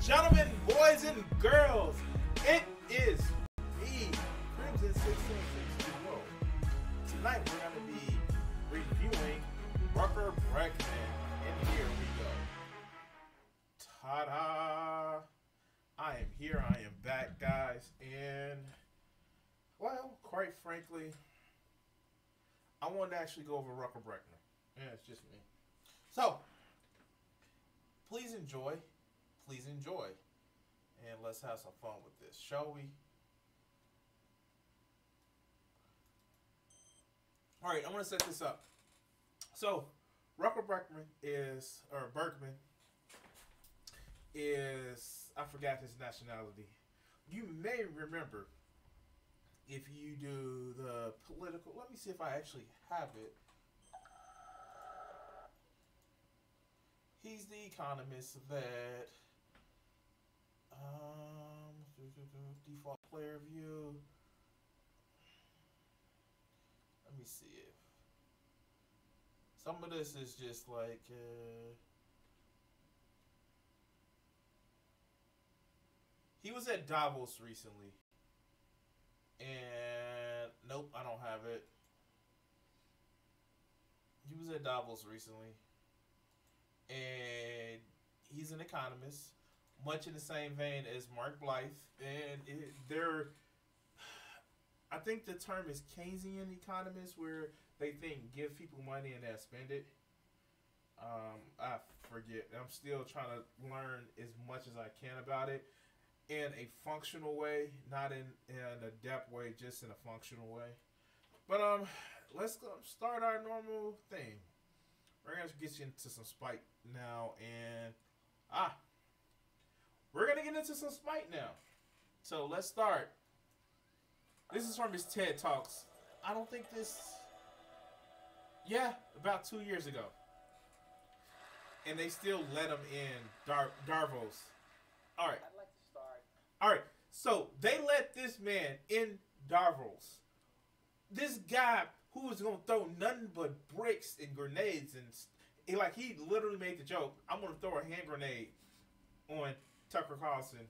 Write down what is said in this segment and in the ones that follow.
gentlemen, boys and girls, it is me, Crimson 1660. Tonight we're going to be reviewing Rutger Bregman, and here we go. Ta-da! I am here, I am back, guys, and, well, quite frankly, I wanted to actually go over Rutger Bregman. Yeah, it's just me. So, please enjoy, and let's have some fun with this, shall we? All right, I'm gonna set this up. So, Rutger Bregman is, I forgot his nationality. You may remember, if you do the political, let me see if I actually have it. He's the economist that, default player view. Let me see if some of this is just like, he was at Davos recently. And nope, I don't have it. He was at Davos recently, and he's an economist, much in the same vein as Mark Blythe. And I think the term is Keynesian economists, where they think give people money and they'll spend it. I forget. I'm still trying to learn as much as I can about it in a functional way, not in a depth way, just in a functional way. But let's go start our normal thing. We're gonna get you into some spite now, and we're gonna get into some spite now. So let's start. This is from his TED Talks. I don't think about 2 years ago, and they still let him in Davos. All right. All right, so they let this man in Davos. This guy who was gonna throw nothing but bricks and grenades, and he literally made the joke, "I'm gonna throw a hand grenade on Tucker Carlson,"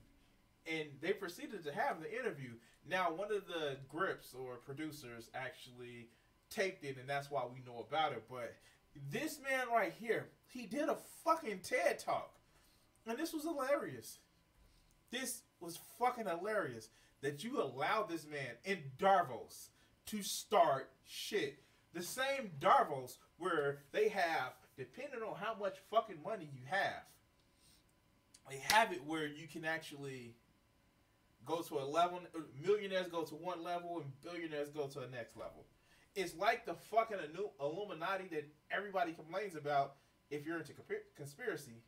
and they proceeded to have the interview. Now, one of the grips or producers actually taped it, and that's why we know about it. But this man right here, he did a fucking TED Talk, and this was hilarious. This was fucking hilarious that you allowed this man in Davos to start shit. The same Davos where they have, depending on how much fucking money you have, they have it where you can actually go to a level, millionaires go to one level and billionaires go to the next level. It's like the fucking Illuminati that everybody complains about if you're into conspiracy.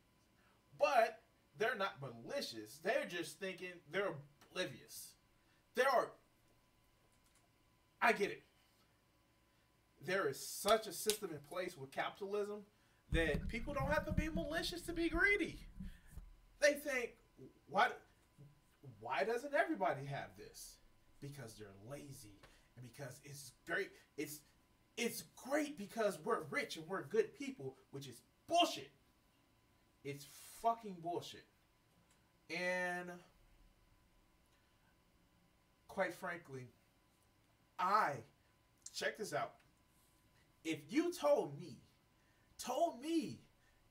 But they're not malicious. They're just thinking, they're oblivious. I get it. There is such a system in place with capitalism that people don't have to be malicious to be greedy. They think, why doesn't everybody have this? Because they're lazy, and because it's great. It's great because we're rich and we're good people, which is bullshit. It's fucking bullshit. And quite frankly, check this out. If you told me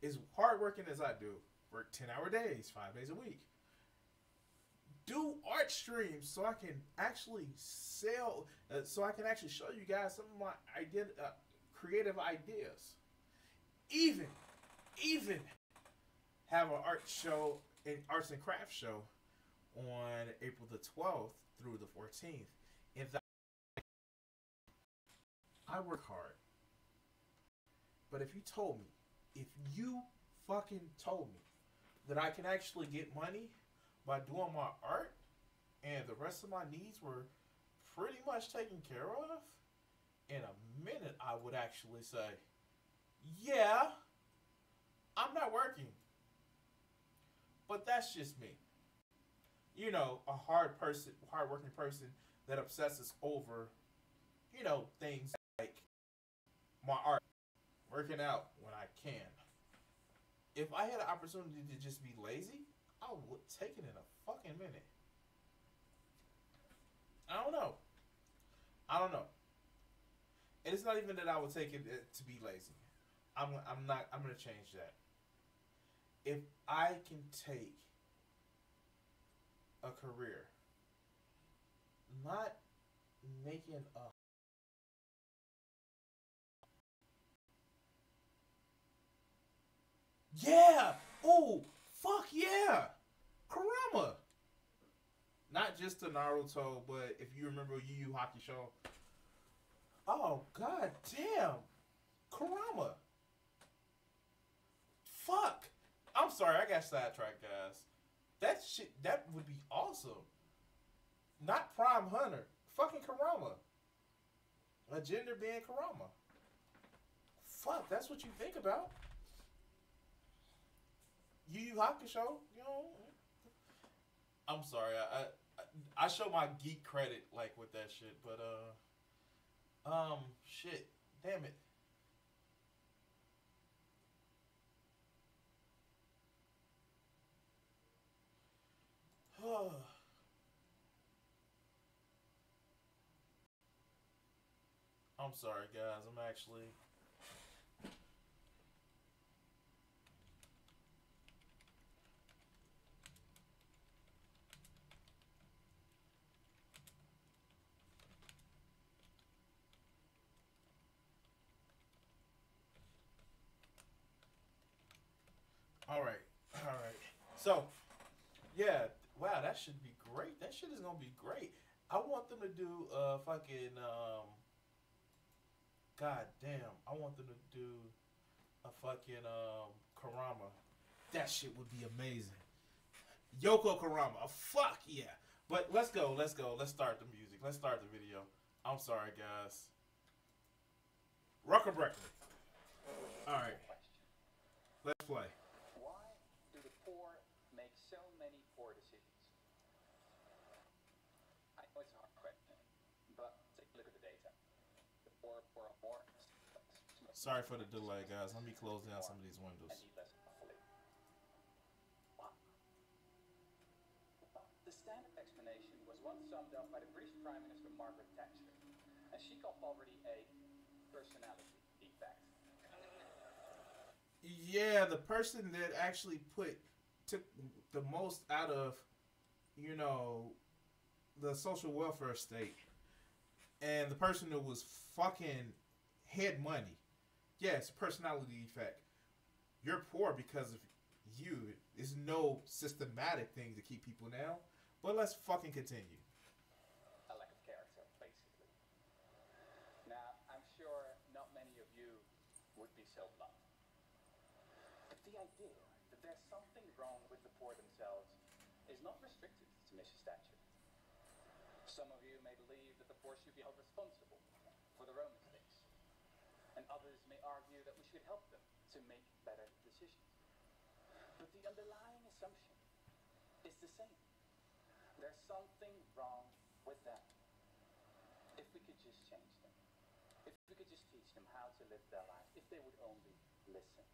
as hardworking as I do, work 10-hour days, 5 days a week, do art streams so I can actually sell, so I can actually show you guys some of my creative ideas, even have an art show, an arts and crafts show on April the 12th through the 14th. And I work hard. But if you fucking told me that I can actually get money by doing my art and the rest of my needs were pretty much taken care of, in a minute I would actually say, yeah, I'm not working. But that's just me. You know, a hardworking person that obsesses over, things like my art, working out when I can. If I had an opportunity to just be lazy, I would take it in a fucking minute. I don't know. I don't know. And it's not even that I would take it to be lazy. I'm not. I'm gonna change that. If I can take a career, not making a yeah. Oh fuck yeah, Kurama. Not just the Naruto, but if you remember Yu Yu Hakusho. Oh god damn, Kurama. Fuck. I'm sorry, I got sidetracked, guys. That shit, that would be awesome. Not Prime Hunter, fucking Kurama. A gender being Kurama. Fuck, that's what you think about. Yu Yu Hakusho, you know. I'm sorry, I show my geek credit like with that shit, but shit, damn it. I'm sorry, guys. I'm actually. All right, all right. So, yeah, wow, that should be great. That shit is gonna be great. I want them to do fucking god damn. I want them to do a fucking Karama. That shit would be amazing. Yoko Karama. Fuck yeah. But let's go. Let's go. Let's start the music. Let's start the video. I'm sorry, guys. Rutger Bregman. All right. Let's play. Why do the poor make so many poor decisions? I know it's a hard question, but take a look at the data. The poor more. Sorry for the delay, guys. Let me close down some of these windows. And eat less fully. The standard explanation was once summed up by the British Prime Minister Margaret Thatcher, and she called poverty a personality defect. Yeah, the person that actually took the most out of, you know, the social welfare state, and the person that was fucking had money. Yes, personality defect. You're poor because of you. There's no systematic thing to keep people down. But let's fucking continue. A lack of character, basically. Now, I'm sure not many of you would be so blunt. But the idea that there's something wrong with the poor themselves is not restricted to Mrs. Thatcher. Some of you may believe that the poor should be held responsible for their own mistakes. And others may argue that we should help them to make better decisions. But the underlying assumption is the same. There's something wrong with them. If we could just change them. If we could just teach them how to live their lives. If they would only listen.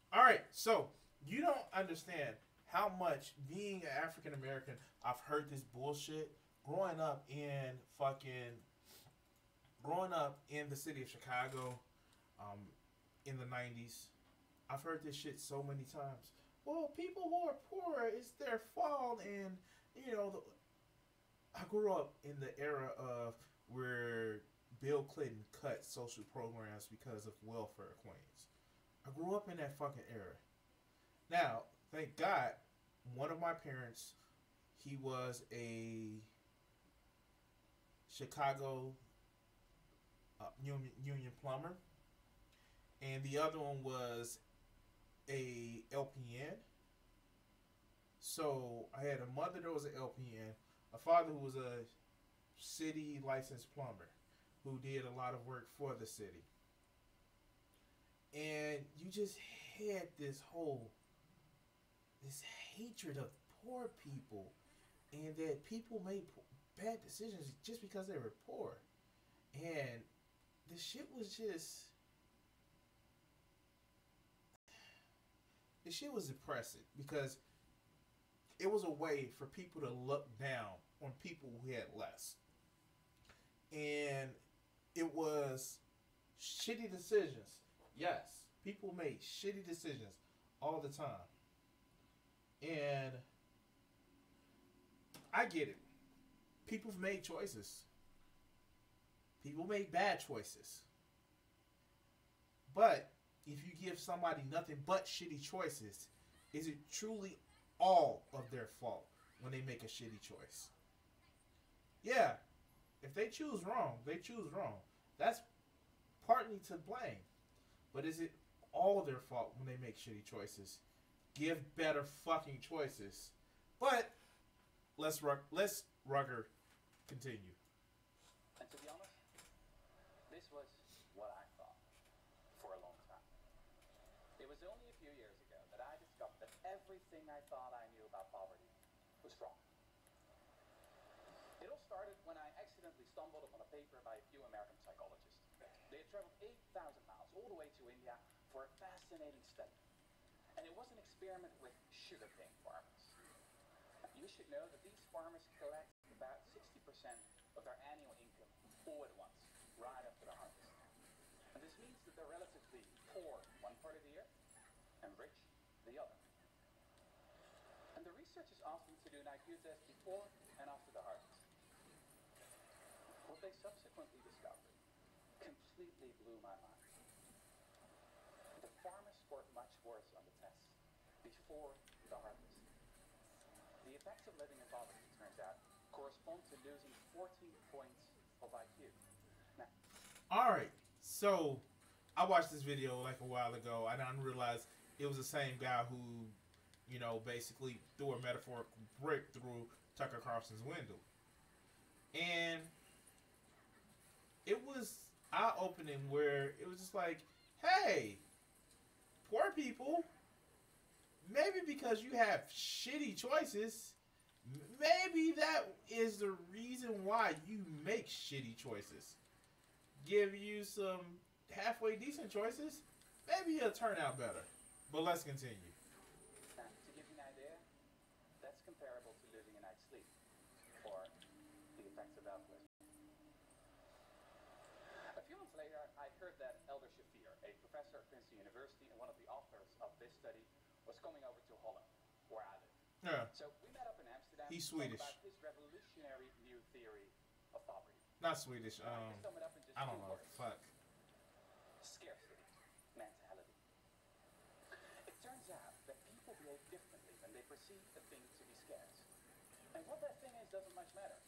Alright, so you don't understand how much being an African American, I've heard this bullshit growing up in the city of Chicago, in the 90s. I've heard this shit so many times. Well, people who are poor, it's their fault, and you know, I grew up in the era of where Bill Clinton cut social programs because of welfare queens. I grew up in that fucking era. Now, thank God, one of my parents, he was a Chicago union plumber, and the other one was a LPN. So I had a mother that was an LPN, a father who was a city licensed plumber, who did a lot of work for the city. And you just had this hatred of poor people, and that people made bad decisions just because they were poor. And the shit was just, the shit was depressing because it was a way for people to look down on people who had less. And it was shitty decisions. Yes, people made shitty decisions all the time. And I get it. People have made choices. People make bad choices. But if you give somebody nothing but shitty choices, is it truly all of their fault when they make a shitty choice? Yeah, if they choose wrong, they choose wrong. That's partly to blame. But is it all their fault when they make shitty choices? Give better fucking choices. But let's Rutger continue. And to be honest, this was what I thought for a long time. It was only a few years ago that I discovered that everything I thought I knew about poverty was wrong. It all started when I accidentally stumbled upon a paper by a few American psychologists. They had traveled 8,000 miles all the way to India for a fascinating study. And it was an experiment with sugarcane farmers. You should know that these farmers collect about 60% of their annual income all at once, right after the harvest. And this means that they're relatively poor one part of the year and rich the other. And the researchers asked them to do an IQ test before and after the harvest. What they subsequently discovered completely blew my mind. The farmers scored much worse on the test before the harvest. The effects of living in poverty, it turns out, correspond to losing 14 points of IQ. Now, Alright, so I watched this video like a while ago. I didn't realize it was the same guy who, you know, basically threw a metaphorical brick through Tucker Carlson's window. And it was eye-opening where it was just like, hey, poor people, maybe because you have shitty choices, maybe that is the reason why you make shitty choices. Give you some halfway decent choices, maybe it'll turn out better. But let's continue. now, to give you an idea, that's comparable to losing a night's sleep, or the effects of alcoholism. A few months later, I heard that Elder Shafir, a professor at Princeton University and one of the authors of this study, was coming over to Holland, where I live. Yeah. So we met up in Amsterdam He's to talk Swedish. about his revolutionary new theory of poverty. Not Swedish. I can sum it up in just I don't two know. words. Fuck. Scarcity mentality. It turns out that people behave differently when they perceive a thing to be scarce. And what that thing is doesn't much matter.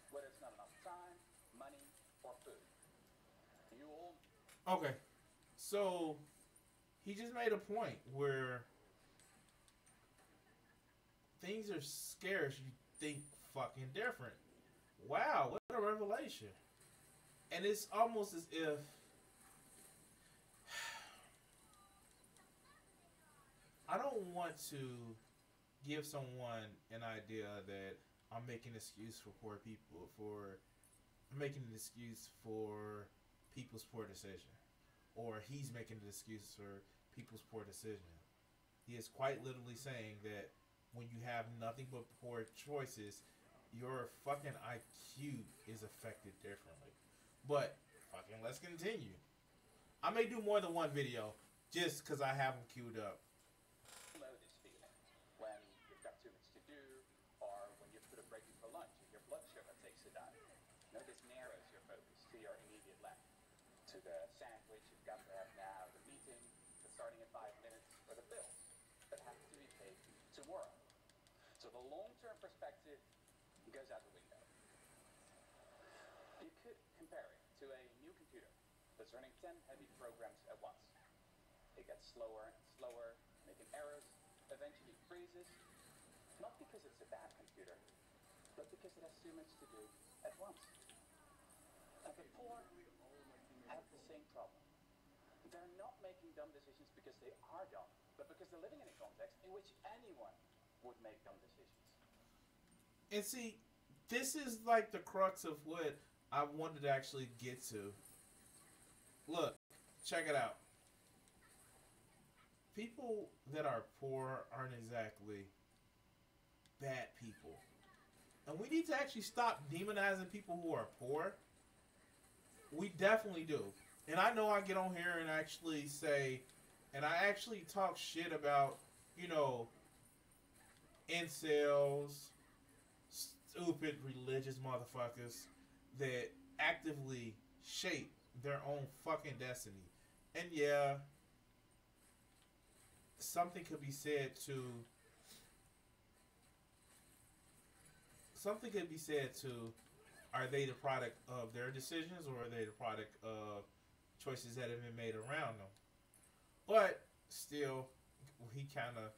Whether it's not enough time, money, or food. You all Okay. So he just made a point where things are scarce, you think fucking different. Wow, what a revelation. And it's almost as if I don't want to give someone an idea that I'm making an excuse for poor people, I'm making an excuse for people's poor decision. Or he's making an excuse for people's poor decision. He is quite literally saying that when you have nothing but poor choices, your fucking IQ is affected differently. But fucking let's continue. I may do more than one video just because I have them queued up. know this feeling when you've got too much to do, or when you've put a break for lunch and your blood sugar takes a dive. You know, this narrows your focus to your immediate left, to the sandwich you've got to have now, the meeting that's starting in 5 minutes, or the bills that have to be paid tomorrow. So the long-term perspective goes out the window. You could compare it to a new computer that's running 10 heavy programs at once. It gets slower and slower, making errors, eventually freezes, not because it's a bad computer, but because it has too much to do at once. And the poor have the same problem. They're not making dumb decisions because they are dumb, but because they're living in a context in which anyone would make dumb decisions. And see, this is like the crux of what I wanted to actually get to. Look, check it out. people that are poor aren't exactly bad people. And we need to actually stop demonizing people who are poor. We definitely do. And I know I get on here and actually say, and I actually talk shit about, you know, incels, stupid religious motherfuckers that actively shape their own fucking destiny. And yeah, something could be said to something could be said to, are they the product of their decisions or are they the product of choices that have been made around them? But still, he kind of,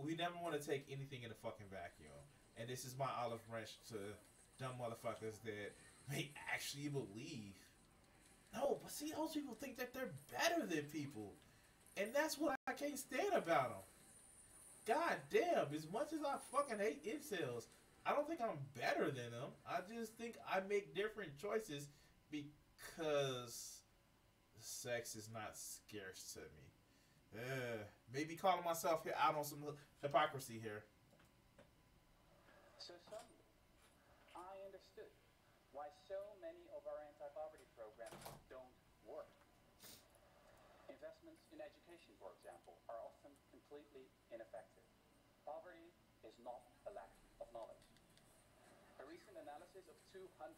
we never want to take anything in a fucking vacuum. And this is my olive branch to dumb motherfuckers that may actually believe. No, but see, those people think that they're better than people. And that's what I can't stand about them. God damn, as much as I fucking hate incels, I don't think I'm better than them. I just think I make different choices because sex is not scarce to me. Maybe calling myself out on some hypocrisy here. So suddenly, I understood why so many of our anti-poverty programs don't work. Investments in education, for example, are often completely ineffective. Poverty is not a lack of knowledge. A recent analysis of 201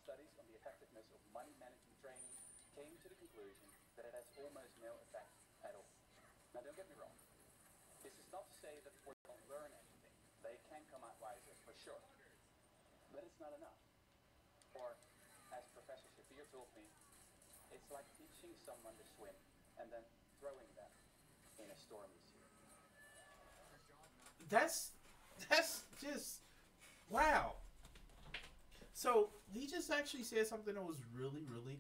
studies on the effectiveness of money management training came to the conclusion that it has almost no effect at all. Now don't get me wrong. This is not to say that we don't learn anything. They can come out wiser, for sure. But it's not enough. Or, as Professor Shafir told me, it's like teaching someone to swim and then throwing them in a stormy sea. That's just wow. So he just actually said something that was really, really,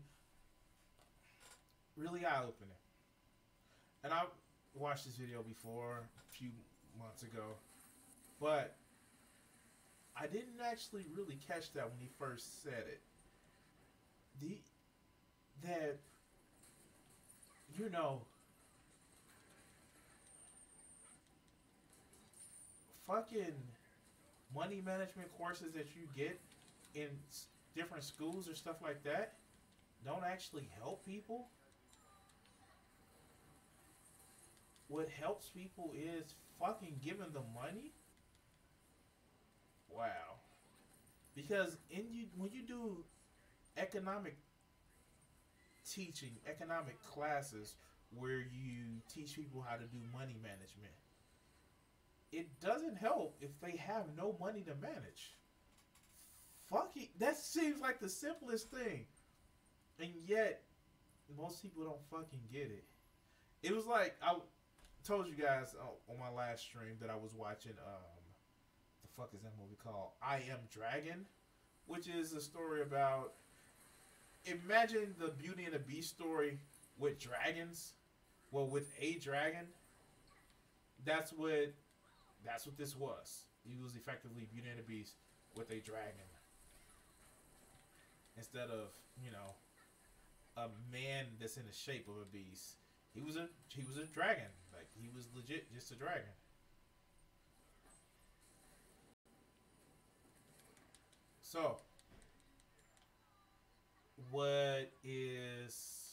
really eye opening. And I watched this video before a few months ago, but I didn't actually really catch that when he first said it. That you know, fucking money management courses that you get in different schools or stuff like that don't actually help people. What helps people is fucking giving them money. Wow. Because when you do economic teaching, economic classes where you teach people how to do money management, it doesn't help if they have no money to manage. Fucking, that seems like the simplest thing. And yet, most people don't fucking get it. It was like, I told you guys on my last stream that I was watching, the fuck is that movie called? I Am Dragon, which is a story about, imagine the Beauty and the Beast story with dragons. Well, with a dragon. That's what this was. He was effectively Beauty and the Beast with a dragon. Instead of, you know, a man that's in the shape of a beast. He was a dragon. Like, he was legit just a dragon. So, what is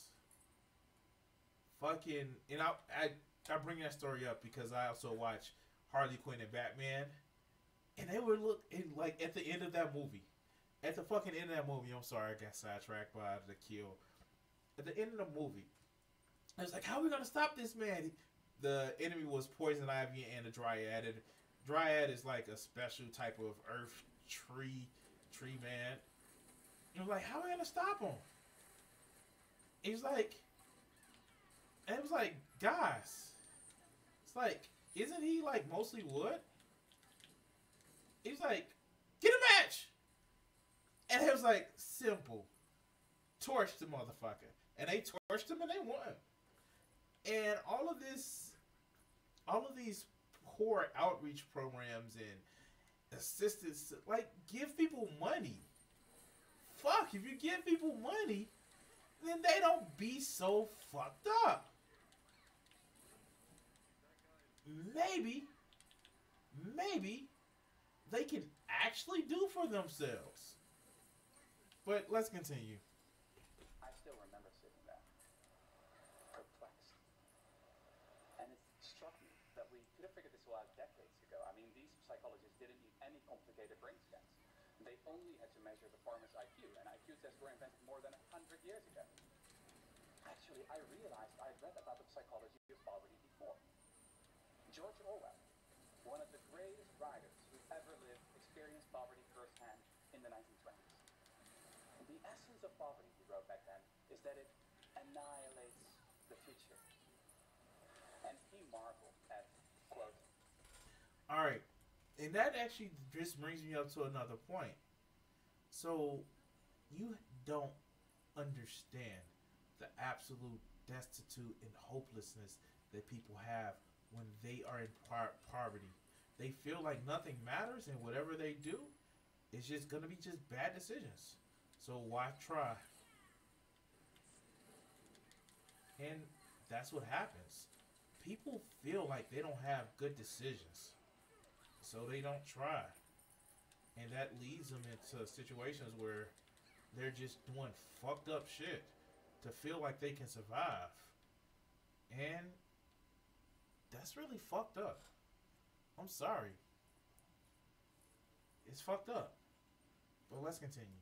fucking, and I bring that story up because I also watch Harley Quinn and Batman, and they were like at the end of that movie. At the fucking end of that movie, I'm sorry, I got sidetracked by the kill. At the end of the movie, I was like, how are we gonna stop this man? The enemy was Poison Ivy and a Dryad. And Dryad is like a special type of earth tree man. And I'm like, how are we gonna stop him? He's like, and it was like, guys, it's like, isn't he like mostly wood? He's like, get a match. And it was like, simple. Torch the motherfucker. And they torched him and they won. And all of these poor outreach programs and assistance, like, give people money. Fuck, if you give people money, then they don't be so fucked up. maybe, maybe they can actually do for themselves. But let's continue. I still remember sitting there, perplexed. And it struck me that we could have figured this all out decades ago. I mean, these psychologists didn't need any complicated brain scans. They only had to measure the farmer's IQ, and IQ tests were invented more than 100 years ago. Actually, I realized I'd read about the psychology of poverty before. George Orwell, one of the greatest writers who ever lived, experienced poverty firsthand in the 1920s. The essence of poverty, he wrote back then, is that it annihilates the future. And he marveled at, quote, All right. And that actually just brings me up to another point. So, you don't understand the absolute destitute and hopelessness that people have when they are in poverty. They feel like nothing matters, and whatever they do, it's just going to be just bad decisions. So why try? And that's what happens. People feel like they don't have good decisions, so they don't try. And that leads them into situations where they're just doing fucked up shit to feel like they can survive. And that's really fucked up. I'm sorry. It's fucked up. But let's continue.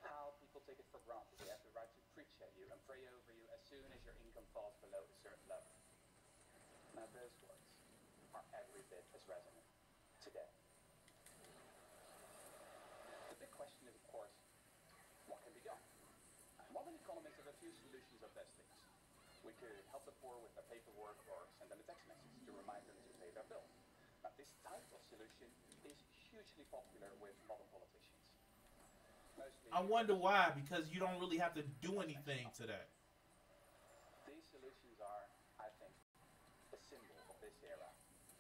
How people take it for granted they have the right to preach at you and pray over you as soon as your income falls below a certain level. Now those words are every bit as resonant today. The big question is, of course, what can be done? Modern economists have a few solutions of those things. We could help the poor with their paperwork or send them a text message to remind them to pay their bills. Now, this type of solution is hugely popular with modern politicians. Mostly I wonder why, because you don't really have to do anything to that. these solutions are, I think, a symbol of this era,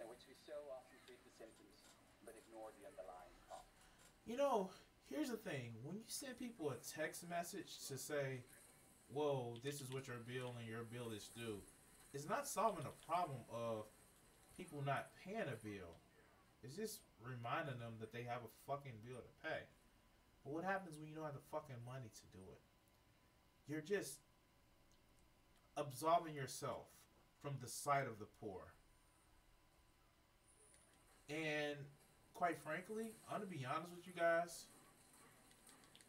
in which we so often treat the symptoms but ignore the underlying cause. You know, here's the thing. When you send people a text message to say, whoa, this is what your bill and your bill is due, it's not solving the problem of people not paying a bill. It's just reminding them that they have a fucking bill to pay. But what happens when you don't have the fucking money to do it? You're just absolving yourself from the sight of the poor. And quite frankly, I'm going to be honest with you guys,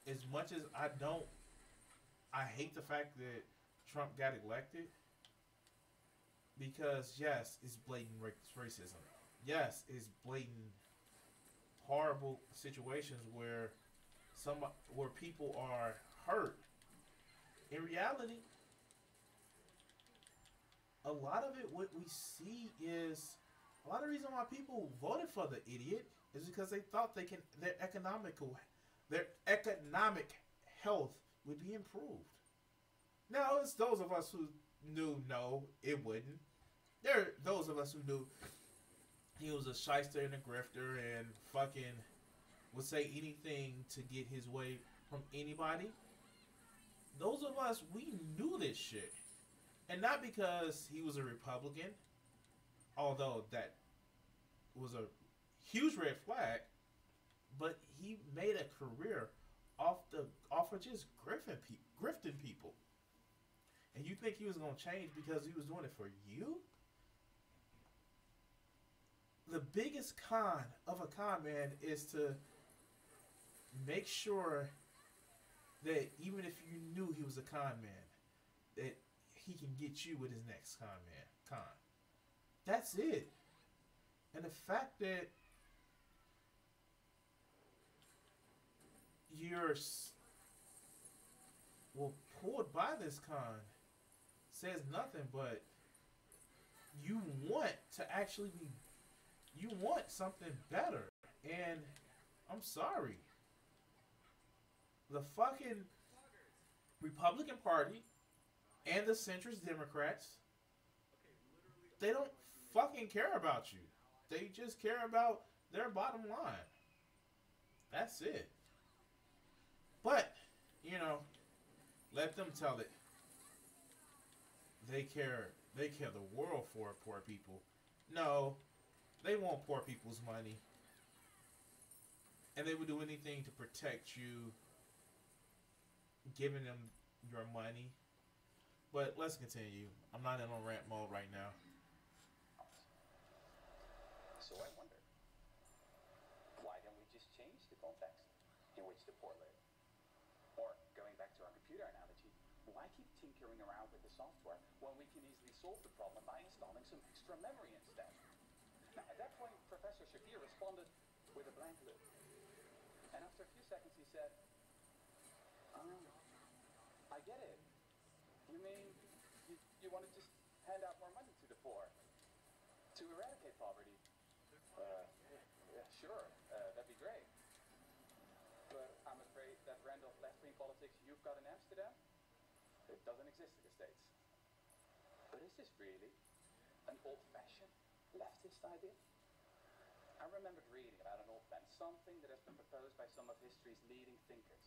as much as I hate the fact that Trump got elected, because yes, it's blatant racism. Yes, it's blatant horrible situations where people are hurt. In reality, a lot of it, what we see is a lot of reason why people voted for the idiot is because they thought their economic health would be improved. Now, it's those of us who knew no, it wouldn't. There are those of us who knew he was a shyster and a grifter and fucking would say anything to get his way from anybody. Those of us, we knew this shit. And not because he was a Republican, although that was a huge red flag, but he made a career off of just grifting people. And you think he was going to change because he was doing it for you? The biggest con of a con man is to make sure that even if you knew he was a con man, that he can get you with his next con. That's it. And the fact that you're pulled by this con says nothing, but you want to actually be, you want something better. And I'm sorry, the fucking Republican Party and the centrist Democrats, they don't fucking care about you. They just care about their bottom line. That's it. But, you know, let them tell it. They care They kill the world for poor people. No, they want poor people's money, and they would do anything to protect you, giving them your money. But let's continue. I'm not in on rant mode right now. So I wonder, why don't we just change the context in which the poor live? Or, going back to our computer analogy, why keep tinkering around with the software when we can easily solve the problem by installing some extra memory instead? Now, at that point, Professor Shapir responded with a blank look. And after a few seconds, he said, I get it. You mean you want to just hand out more money to the poor to eradicate poverty? Yeah, sure, that'd be great. But I'm afraid that brand of left-wing politics you've got in Amsterdam, it doesn't exist in the States. But is this really an old-fashioned leftist idea? I remembered reading about an old plan, something that has been proposed by some of history's leading thinkers.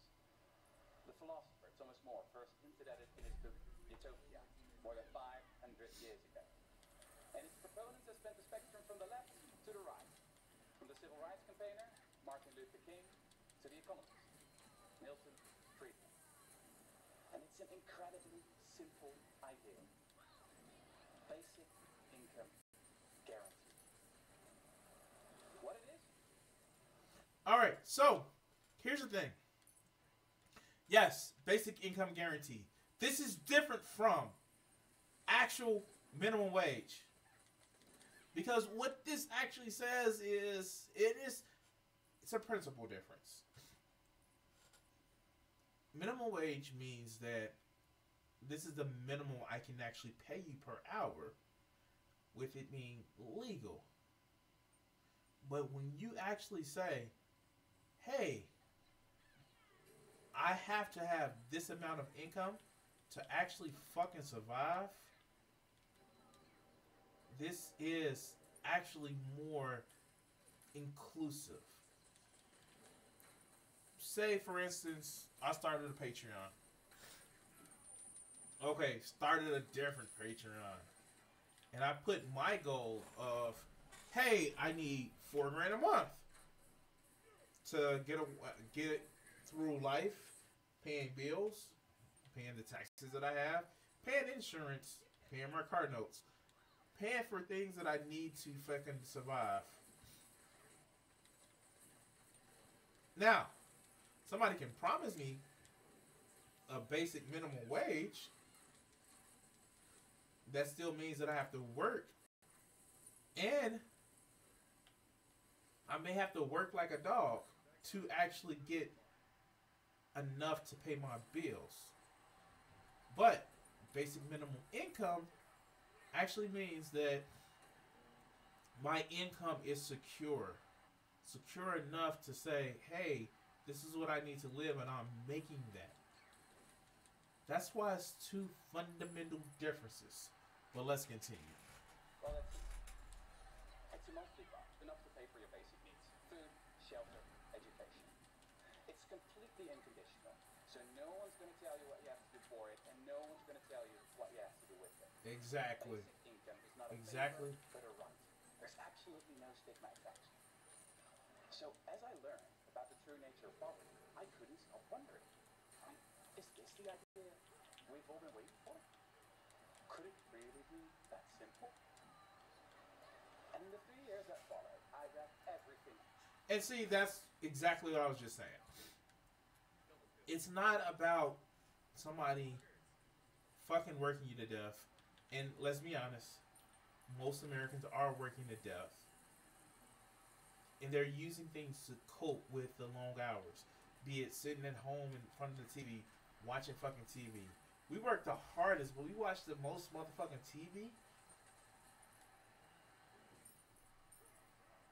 The philosopher Thomas More first hinted at it in his book Utopia, more than 500 years ago. And its proponents have spent the spectrum from the left to the right, from the civil rights campaigner, Martin Luther King, to the economist, Milton Friedman. And it's an incredibly simple idea. Basic income guarantee. What it is? Alright, so here's the thing. Yes, basic income guarantee. This is different from actual minimum wage. Because what this actually says is it's a principle difference. Minimum wage means that this is the minimum I can actually pay you per hour, with it being legal. But when you actually say, hey, I have to have this amount of income to actually fucking survive, this is actually more inclusive. Say, for instance, I started a Patreon. Okay, started a different Patreon. And I put my goal of, hey, I need $4,000 a month to get through life, paying bills, paying the taxes that I have, paying insurance, paying my car notes, paying for things that I need to fucking survive. Now, somebody can promise me a basic minimum wage. That still means that I have to work. And I may have to work like a dog to actually get enough to pay my bills. But basic minimum income actually means that my income is secure. Secure enough to say, hey, this is what I need to live, and I'm making that. That's why it's two fundamental differences. But let's continue. Well, it's a monthly bump, enough to pay for your basic needs. Food, shelter, education. It's completely unconditional. So no one's going to tell you what you have to do for it, and no one's going to tell you what you have to do with it. Exactly. Basic income is not a favor, but a right. There's absolutely no stigma attached. So as I learned about the true nature of poverty, I couldn't stop wondering. Is this the idea we've all been waiting for? Could it really be that simple? And in the 3 years that followed, I read everything. And see, that's exactly what I was just saying. It's not about somebody fucking working you to death. And let's be honest, most Americans are working to death. And they're using things to cope with the long hours. Be it sitting at home in front of the TV, watching fucking TV. We work the hardest, but we watch the most motherfucking TV.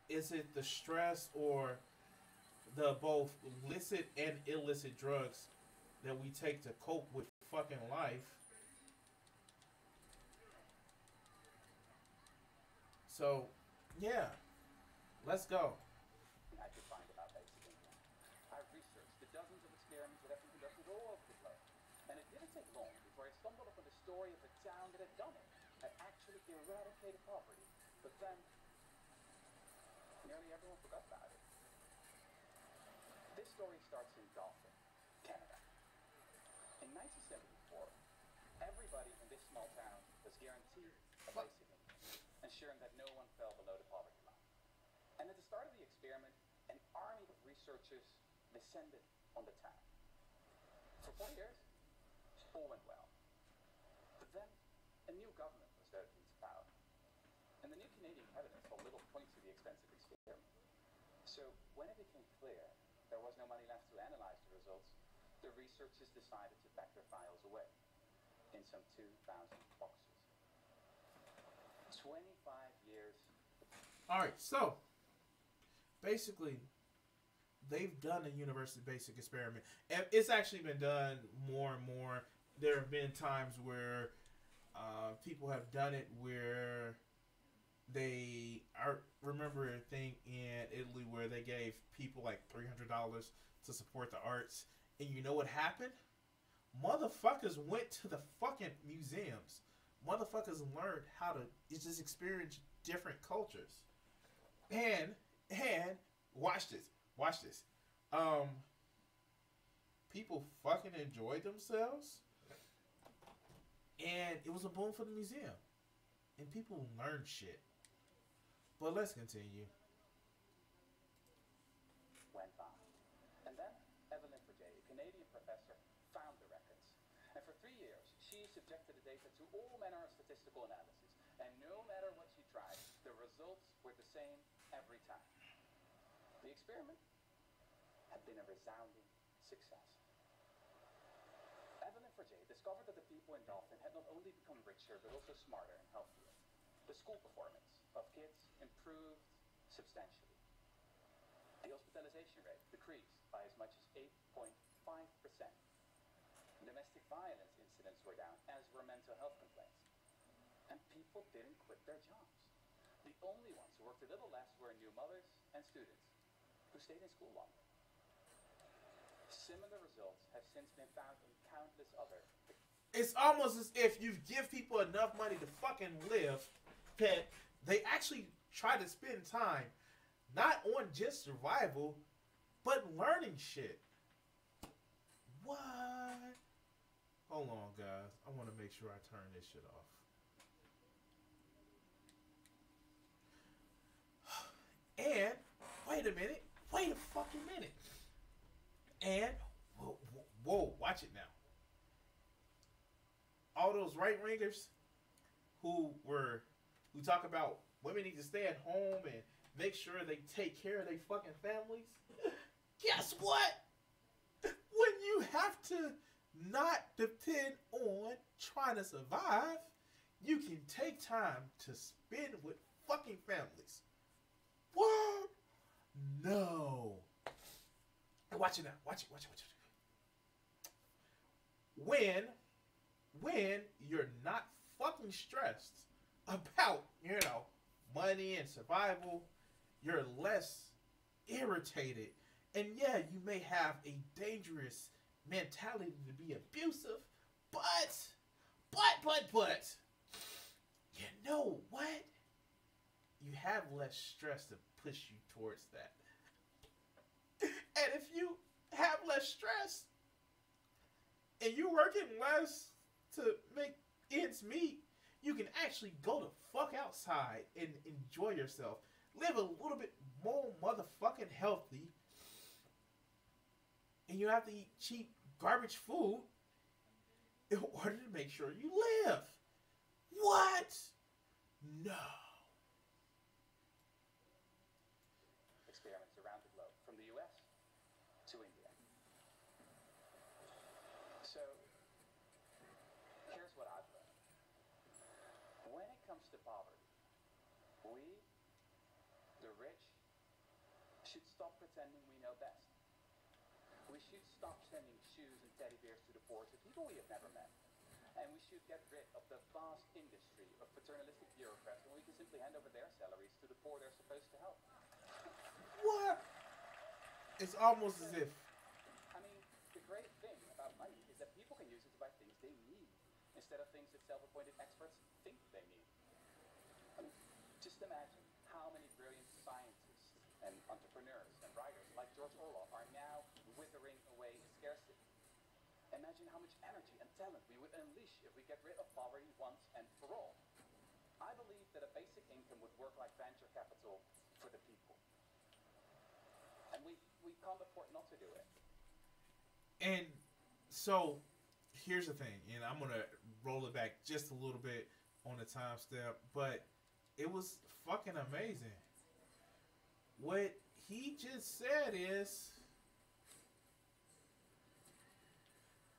Is it the stress or the both licit and illicit drugs that we take to cope with fucking life? So, yeah. Let's go. I could find about basic income. I've researched the dozens of experiments that have been conducted all over the globe. And it didn't take long before I stumbled upon the story of a town that had done it. had actually eradicated poverty, but then nearly everyone forgot about it. This story starts in Dauphin, Canada. In 1974, everybody in this small town was guaranteed a basic income, ensuring that no one fell below the poverty line. And at the start of the experiment, an army of researchers descended on the town. For 4 years, all went well. But then, a new government was voted into power. And the new Canadian cabinet saw little point to the expensive experiment. So, when it became clear there was no money left to analyze the results, the researchers decided to pack their files away in some 2,000 boxes. 25 years. Alright, so basically they've done a universally basic experiment. And it's actually been done more and more. There have been times where people have done it where I remember a thing in Italy where they gave people like $300 to support the arts. And you know what happened? Motherfuckers went to the fucking museums. Motherfuckers learned how to just experience different cultures. And watch this. People fucking enjoyed themselves. And it was a boom for the museum. And people learned shit. But let's continue. Went on. And then Evelyn Forget, a Canadian professor, found the records. And for 3 years, she subjected the data to all manner of statistical analysis. And no matter what she tried, the results were the same every time. The experiment had been a resounding success. Evelyn Forget discovered that the people in Dauphin had not only become richer, but also smarter and healthier. The school performance of kids improved substantially. The hospitalization rate decreased by as much as 8.5%. Domestic violence incidents were down, as were mental health complaints. And people didn't quit their jobs. The only ones who worked a little less were new mothers and students, who stayed in school longer. Similar results have since been found in countless other... It's almost as if you give people enough money to fucking live that they actually try to spend time not on just survival, but learning shit. What? Hold on, guys. I want to make sure I turn this shit off. And, wait a minute. Wait a fucking minute. And, whoa, watch it now. All those right-wingers who talk about women need to stay at home and make sure they take care of their fucking families. Guess what? When you have to not depend on trying to survive, you can take time to spend with fucking families. What? No. Watch it now. Watch it. When you're not fucking stressed about, money and survival, you're less irritated. And yeah, you may have a dangerous mentality to be abusive, but, you know what? You have less stress to push you towards that. And if you have less stress, and you're working less to make ends meet, you can actually go the fuck outside and enjoy yourself. Live a little bit more motherfucking healthy. And you have to eat cheap garbage food in order to make sure you live. What? No. Experiments around the globe, from the US to India. So, here's what I've learned. When it comes to poverty, we, the rich, should stop pretending we know best. We should stop sending shoes and teddy bears to the poor to people we have never met. And we should get rid of the vast industry of paternalistic bureaucrats when we can simply hand over their salaries to the poor they're supposed to help. What? It's almost as if... I mean, the great thing about money is that people can use it to buy things they need instead of things that self-appointed experts think they need. I mean, just imagine how many brilliant scientists and entrepreneurs and writers like George Orwell are now withering away in scarcity. Imagine how much energy and talent we would unleash if we get rid of poverty once and for all. I believe that a basic income would work like venture capital for the people. And we can't afford not to do it. And so, here's the thing, and I'm going to roll it back just a little bit on the time step, but it was fucking amazing. What he just said is,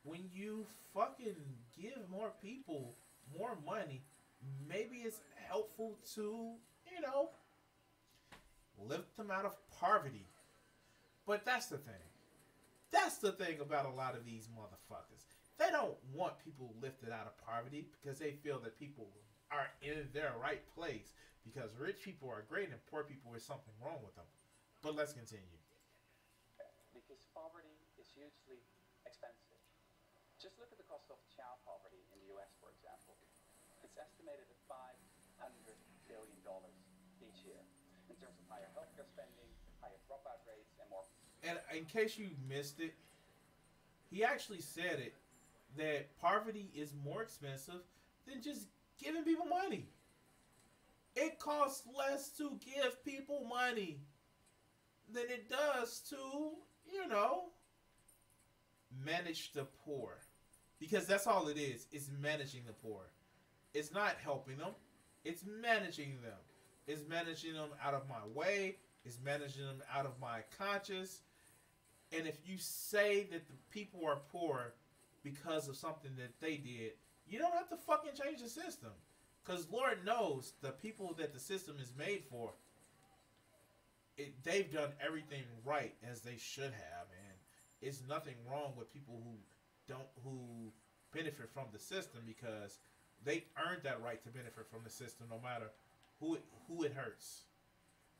when you fucking give more people more money, maybe it's helpful to, you know, lift them out of poverty. But that's the thing. That's the thing about a lot of these motherfuckers. They don't want people lifted out of poverty because they feel that people are in their right place. Because rich people are great and poor people, is something wrong with them. But let's continue. Because poverty is hugely expensive. Just look at the cost of child poverty in the US, for example. It's estimated at $500 billion each year in terms of higher healthcare spending, higher dropout rates, and more. And in case you missed it, he actually said it, that poverty is more expensive than just giving people money. It costs less to give people money than it does to, you know, manage the poor. Because that's all it is managing the poor. It's not helping them, it's managing them. It's managing them out of my way, it's managing them out of my conscience. And if you say that the people are poor because of something that they did, you don't have to fucking change the system. Because Lord knows the people that the system is made for, they've done everything right as they should have. And it's nothing wrong with people who benefit from the system, because they earned that right to benefit from the system no matter who it hurts.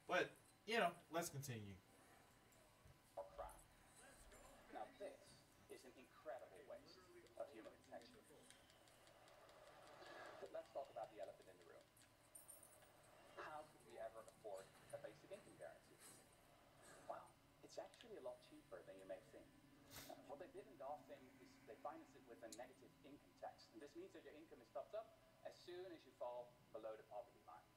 But, you know, let's continue. Now this is an incredible waste of human potential. But let's talk about the elephant in the room. How could we ever afford a basic income guarantee? Well, it's actually a lot cheaper than you may think. What they did in Dolphin is they financed it with a negative income tax. And this means that your income is topped up as soon as you fall below the poverty line.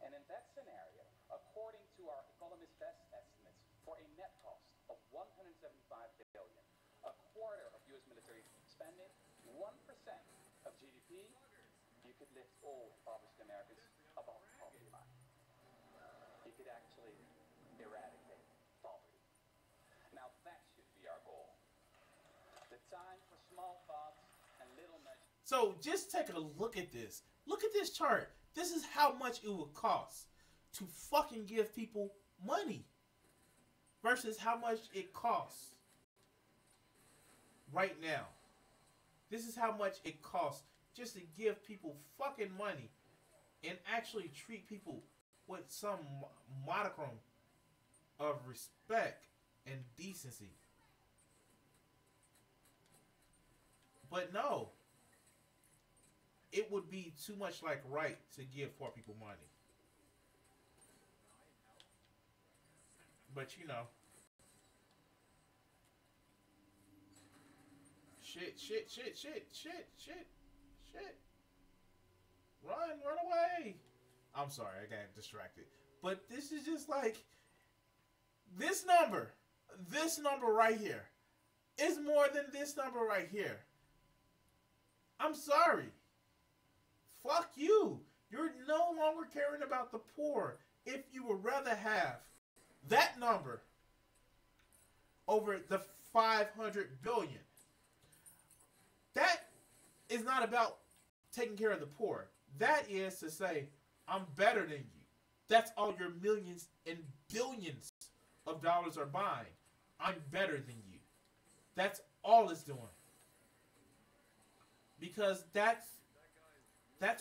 And in that scenario, according to our economist best estimates, for a net cost of $175 billion, a quarter of U.S. military spending, 1% of GDP, you could lift all impoverished Americans above the poverty line. You could actually eradicate poverty. Now that should be our goal. The time for small thoughts and little measures. So just take a look at this. Look at this chart. This is how much it would cost to fucking give people money versus how much it costs right now. This is how much it costs just to give people fucking money and actually treat people with some modicum of respect and decency. But no, it would be too much like right to give poor people money. But you know, shit. Run away. I'm sorry, I got distracted. But this is just like, this number right here is more than this number right here. I'm sorry. Fuck you. You're no longer caring about the poor if you would rather have that number over the 500 billion. That is not about taking care of the poor. That is to say, I'm better than you. That's all your millions and billions of dollars are buying. I'm better than you. That's all it's doing. Because that's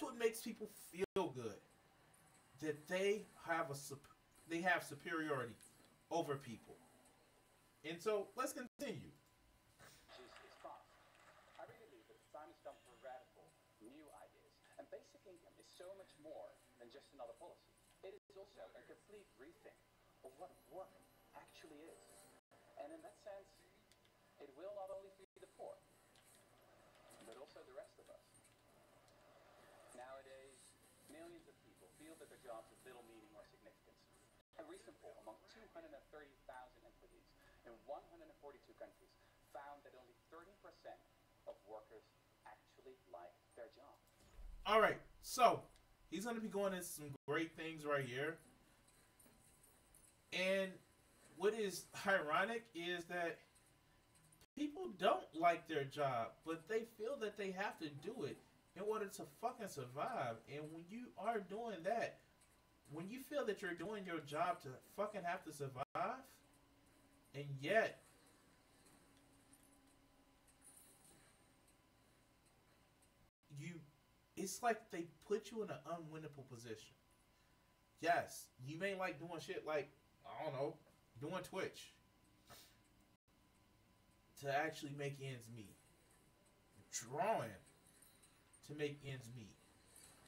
what makes people feel good. That they have superiority over people. And so let's continue. Is fast. I really believe that the time has come for radical And basic income is so much more than just another policy. It is also a complete rethink of what work actually is. And in that sense, it will not only free the poor, but also the rest of us. Nowadays, millions of people feel that their jobs have little meaning or significance. A recent poll among 230,000 employees in 142 countries found that only 30% of workers actually like their job. All right, so he's going to be going into some great things right here. And what is ironic is that people don't like their job, but they feel that they have to do it in order to fucking survive. And when you are doing that, when you feel that you're doing your job to fucking have to survive, and yet it's like they put you in an unwinnable position. Yes, you may like doing shit like, I don't know, doing Twitch to actually make ends meet. Drawing to make ends meet.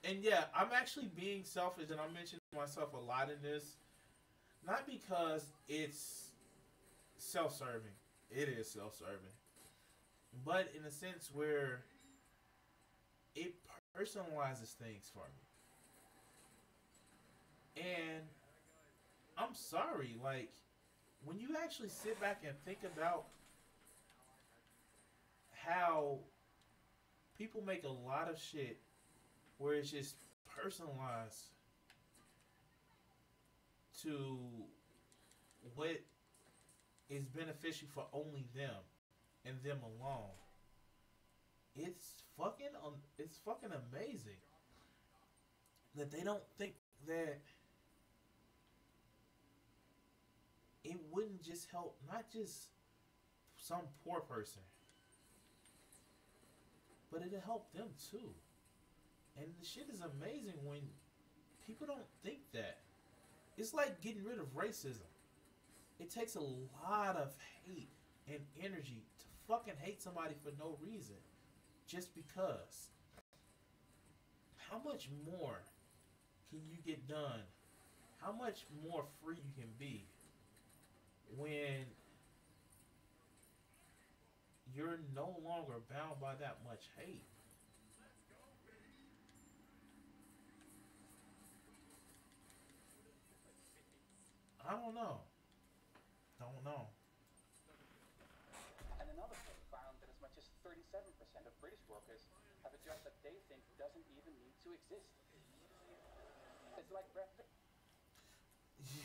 And yeah, I'm actually being selfish, and I'm mentioning myself a lot in this. Not because it's self-serving. It is self-serving. But in a sense where it personalizes things for me. And I'm sorry, like, when you actually sit back and think about how people make a lot of shit where it's just personalized to what is beneficial for only them and them alone. It's fucking amazing that they don't think that it wouldn't just help not just some poor person, but it'll help them too. And the shit is amazing when people don't think that. It's like getting rid of racism. It takes a lot of hate and energy to fucking hate somebody for no reason. Just because. How much more can you get done? How much more free you can be when you're no longer bound by that much hate? I don't know. Don't know. And another poll found that as much as 37% of British workers have a job that they think doesn't even need to exist. It's like Brad Pitt.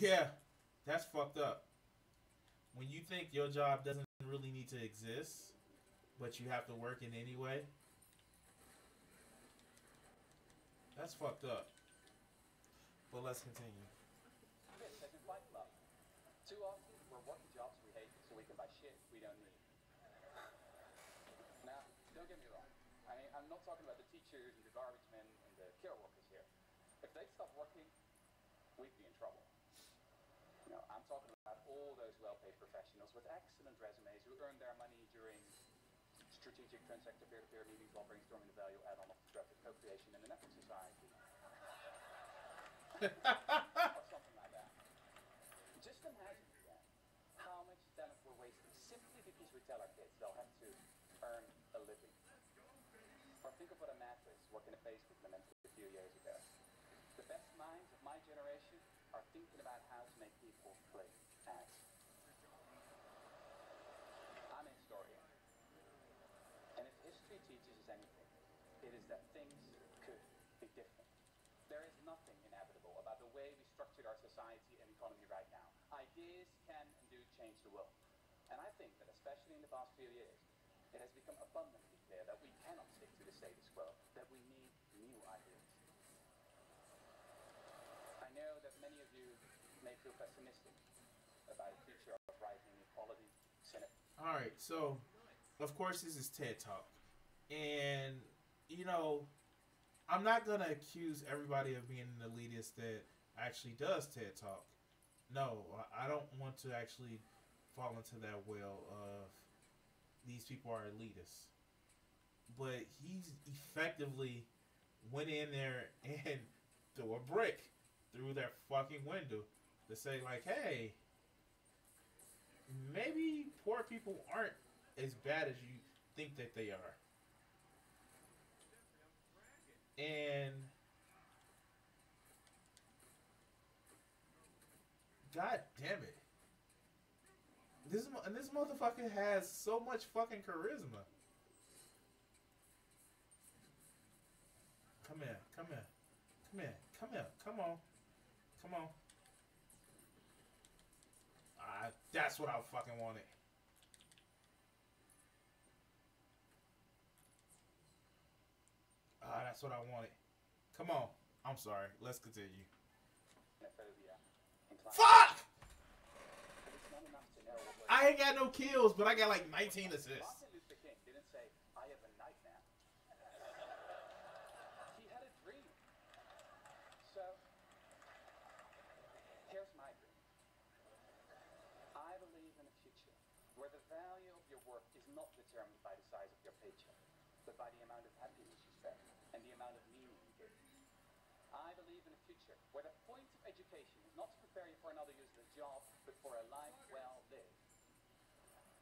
Yeah, that's fucked up. When you think your job doesn't really need to exist, but you have to work in anyway, that's fucked up. But let's continue. Pitt says in Fight Club, too often we're working jobs we hate so we can buy shit we don't need. Now, don't get me wrong. I mean, I'm not talking about the teachers and the garbage men and the care workers here. If they stop working, we'd be in trouble. You know, I'm talking about all those well-paid professionals with excellent resumes who earn their money during strategic transsector peer-to-peer meetings while brainstorming the value add-on of disruptive co-creation in the network society. Or something like that. Just imagine again how much talent we're wasting simply because we tell our kids they'll have to earn a living. Or think of what a mattress working at Facebook meant a few years ago. The best minds of my generation are thinking about how to make people click ads. I'm a historian. And if history teaches us anything, it is that things could be different. There is nothing inevitable about the way we structured our society and economy right now. Ideas can and do change the world. And I think that especially in the past few years, it has become abundantly clear that we cannot stick to the status quo, that we need new ideas. I know that many of you may feel pessimistic about the future of rising equality, Alright, so, of course this is TED Talk. And, you know, I'm not going to accuse everybody of being an elitist that actually does TED Talk. No, I don't want to actually fall into that well of these people are elitists. But he's effectively went in there and threw a brick through their fucking window to say like, hey, maybe poor people aren't as bad as you think that they are. And god damn it. This motherfucker has so much fucking charisma. Come here, come here, come here, come here, come on, come on. That's what I fucking wanted. That's what I wanted. Come on. I'm sorry. Let's continue. Fuck! I ain't got no kills, but I got like 19 assists. Martin Luther King didn't say, I have a nightmare. He had a dream. So, here's my dream. I believe in a future where the value of your work is not determined by the size of your paycheck, but by the amount of happiness you spend and the amount of meaning you give. I believe in a future where the point of education is not to prepare you for another useless job, but for a life well lived.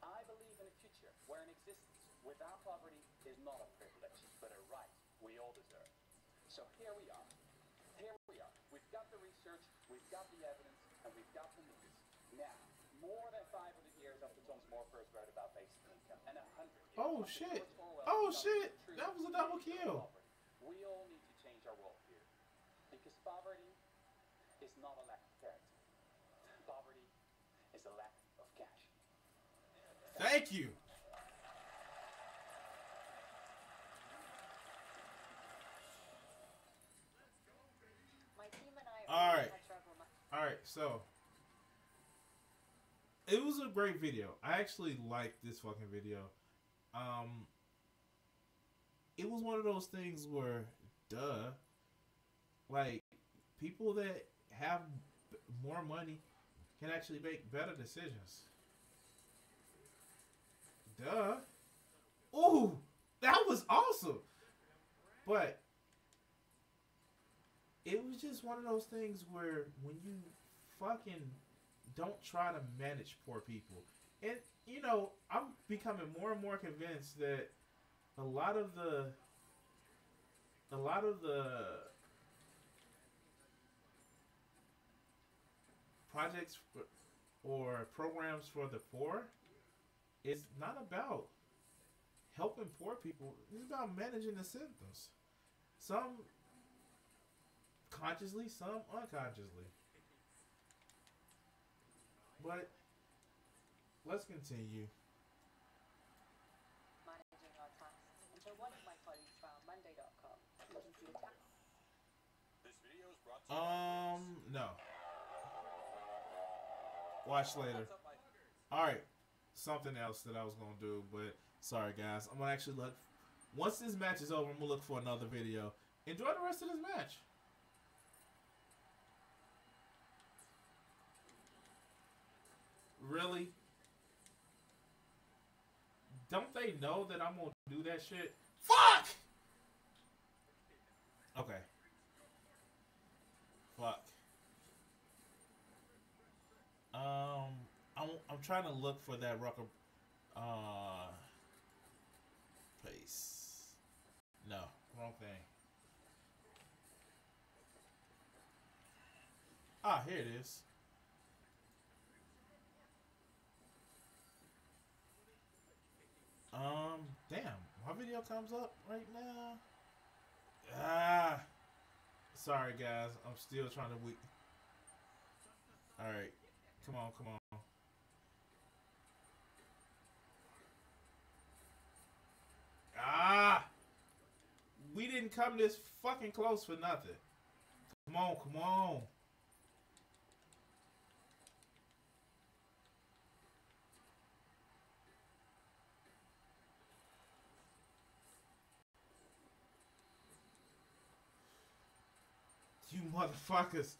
I believe in a future where an existence without poverty is not a privilege, but a right we all deserve. So here we are. Here we are. We've got the research, we've got the evidence, and we've got the means. Now, more than 500 years after Thomas More first wrote about basic income, and 100 years Oh shit. Oh shit. That was a double kill. We all need to change our worldview. Because poverty is not a lack of character. Poverty is a lack of cash. Thank you. My team and I All right. had trouble. All right, so it was a great video. I actually liked this fucking video. It was one of those things where, like, people that have more money can actually make better decisions. Ooh, that was awesome. But it was just one of those things where when you fucking don't try to manage poor people. And, you know, I'm becoming more and more convinced that a lot of the projects or programs for the poor is not about helping poor people. It's about managing the symptoms. Some consciously, some unconsciously. But let's continue. Managing our tasks until one of my colleagues found Monday.com. You can see the task. This video is brought to you No. Watch later. Alright. Something else that I was going to do, but sorry guys. I'm going to actually look. Once this match is over, I'm going to look for another video. Enjoy the rest of this match. Really? Don't they know that I'm going to do that shit? Fuck! Okay. Fuck. I'm trying to look for that Rutger pace. No, wrong thing. Ah, here it is. Damn, my video comes up right now. Sorry guys, I'm still trying to Alright, come on, come on. We didn't come this fucking close for nothing. Come on, come on. You motherfuckers.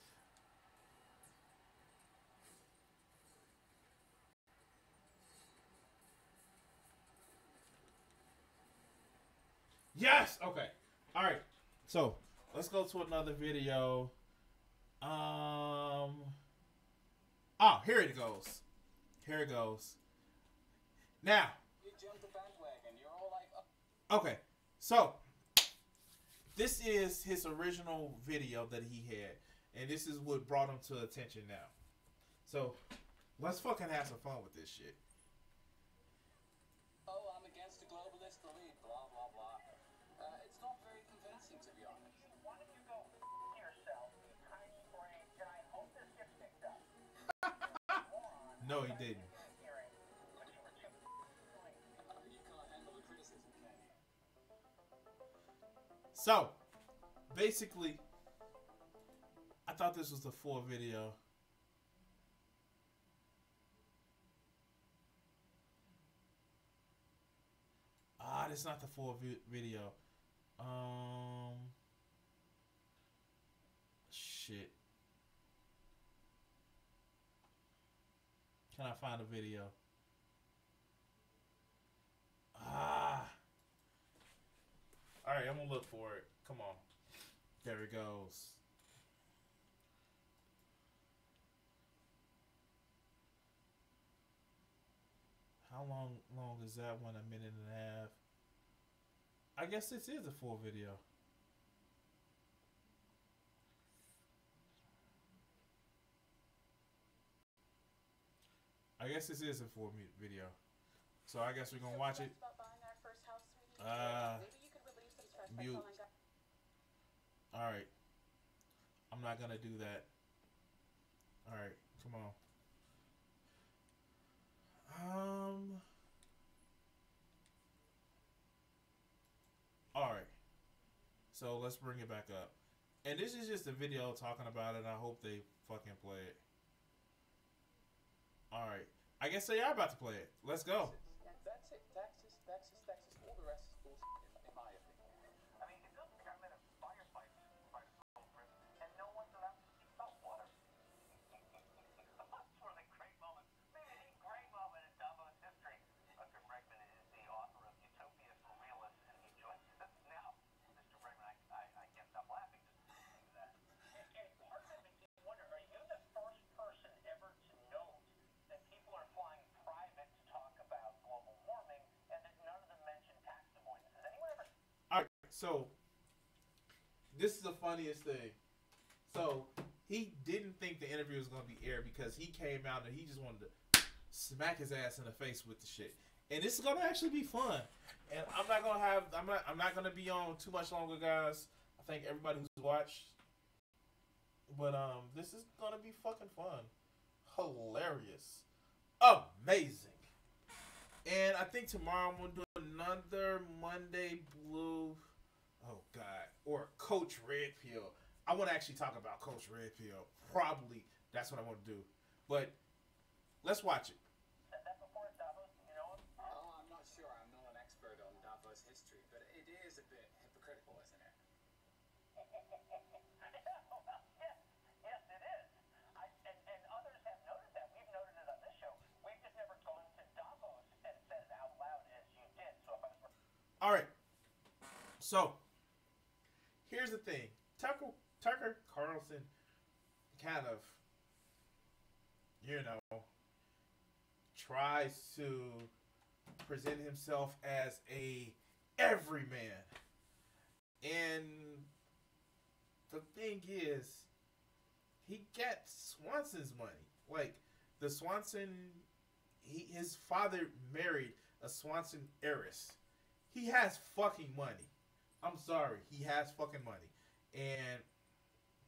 Yes! Okay. Alright. So let's go to another video. Here it goes. Here it goes. Now. You jumped the bandwagon. You're all like, Okay, so this is his original video that he had, and this is what brought him to attention now. So let's fucking have some fun with this shit. oh, I'm against the globalist elite, blah, blah, blah. It's not very convincing, to be honest. Why don't you go yourself, you tiny brain giant? Hope this gets picked up. No, he didn't. You can't handle the criticism, can you? So basically, I thought this was the full video. This is not the full video. Shit. Can I find a video? Alright, I'm gonna look for it. Come on. There it goes. How long is that one? A minute and a half. I guess this is a full video. I guess this is a full video. So I guess we're gonna watch it. Mute. Alright. I'm not gonna do that. Alright, come on. Alright. So let's bring it back up. And this is just a video talking about it. I hope they fucking play it. Alright. I guess they are about to play it. Let's go. That's it. Texas. All the rest is bullshit, in my opinion. I mean, it doesn't come in a firefight over it, and no one's allowed to speak about water. That's one of the great moments, maybe the great moment in Davos history. Rutger Bregman is the author of Utopia for Realists, and he joins us now. Mr. Bregman, I can't stop laughing just listening to that. And part of it makes me wonder, are you the first person ever to note that people are flying private to talk about global warming, and that none of them mention tax avoidance? Has anyone ever... Alright, so this is the funniest thing. So he didn't think the interview was gonna be aired because he came out and he just wanted to smack his ass in the face with the shit. And this is gonna actually be fun. And I'm not gonna be on too much longer, guys. I thank everybody who's watched. But this is gonna be fucking fun. Hilarious. Amazing. And I think tomorrow I'm gonna do another Monday Blue. Oh God. Or Coach Red Pill. I want to actually talk about Coach Red Pill. Probably that's what I want to do. But let's watch it. That before Davos, you know? Oh, I'm not sure. I'm not an expert on Davos history, but it is a bit hypocritical, isn't it? Yes, it is. And others have noted that. We've noted it on this show. We've just never gone to Davos and said it out loud as you did. So if I was... All right. So here's the thing. Tucker Carlson kind of, tries to present himself as a everyman. And the thing is, he gets Swanson's money. Like, the Swanson, his father married a Swanson heiress. He has fucking money. I'm sorry. He has fucking money. And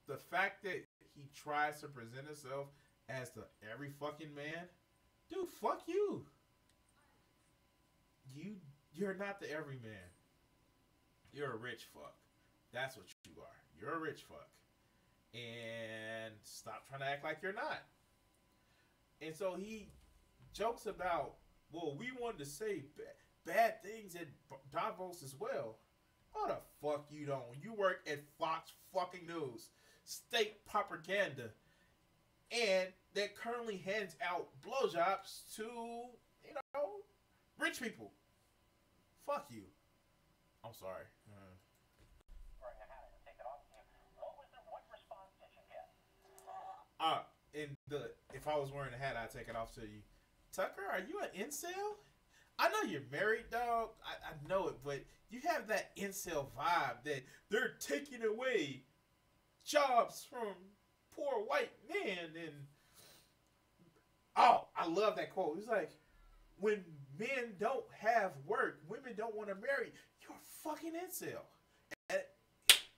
the fact that he tries to present himself as the every fucking man, dude, fuck you. You're not the every man. You're a rich fuck. That's what you are. You're a rich fuck. And stop trying to act like you're not. And so he jokes about, well, we wanted to say bad things at Davos as well. How the fuck you don't? When you work at Fox fucking News, state propaganda, and that currently hands out blowjobs to, rich people. Fuck you. I'm sorry. Right, I had it. And if I was wearing a hat, I'd take it off to you. Tucker, are you an incel? I know you're married, dog. I know it, but you have that incel vibe that they're taking away jobs from poor white men. And oh, I love that quote. He's like, when men don't have work, women don't want to marry. You're a fucking incel. And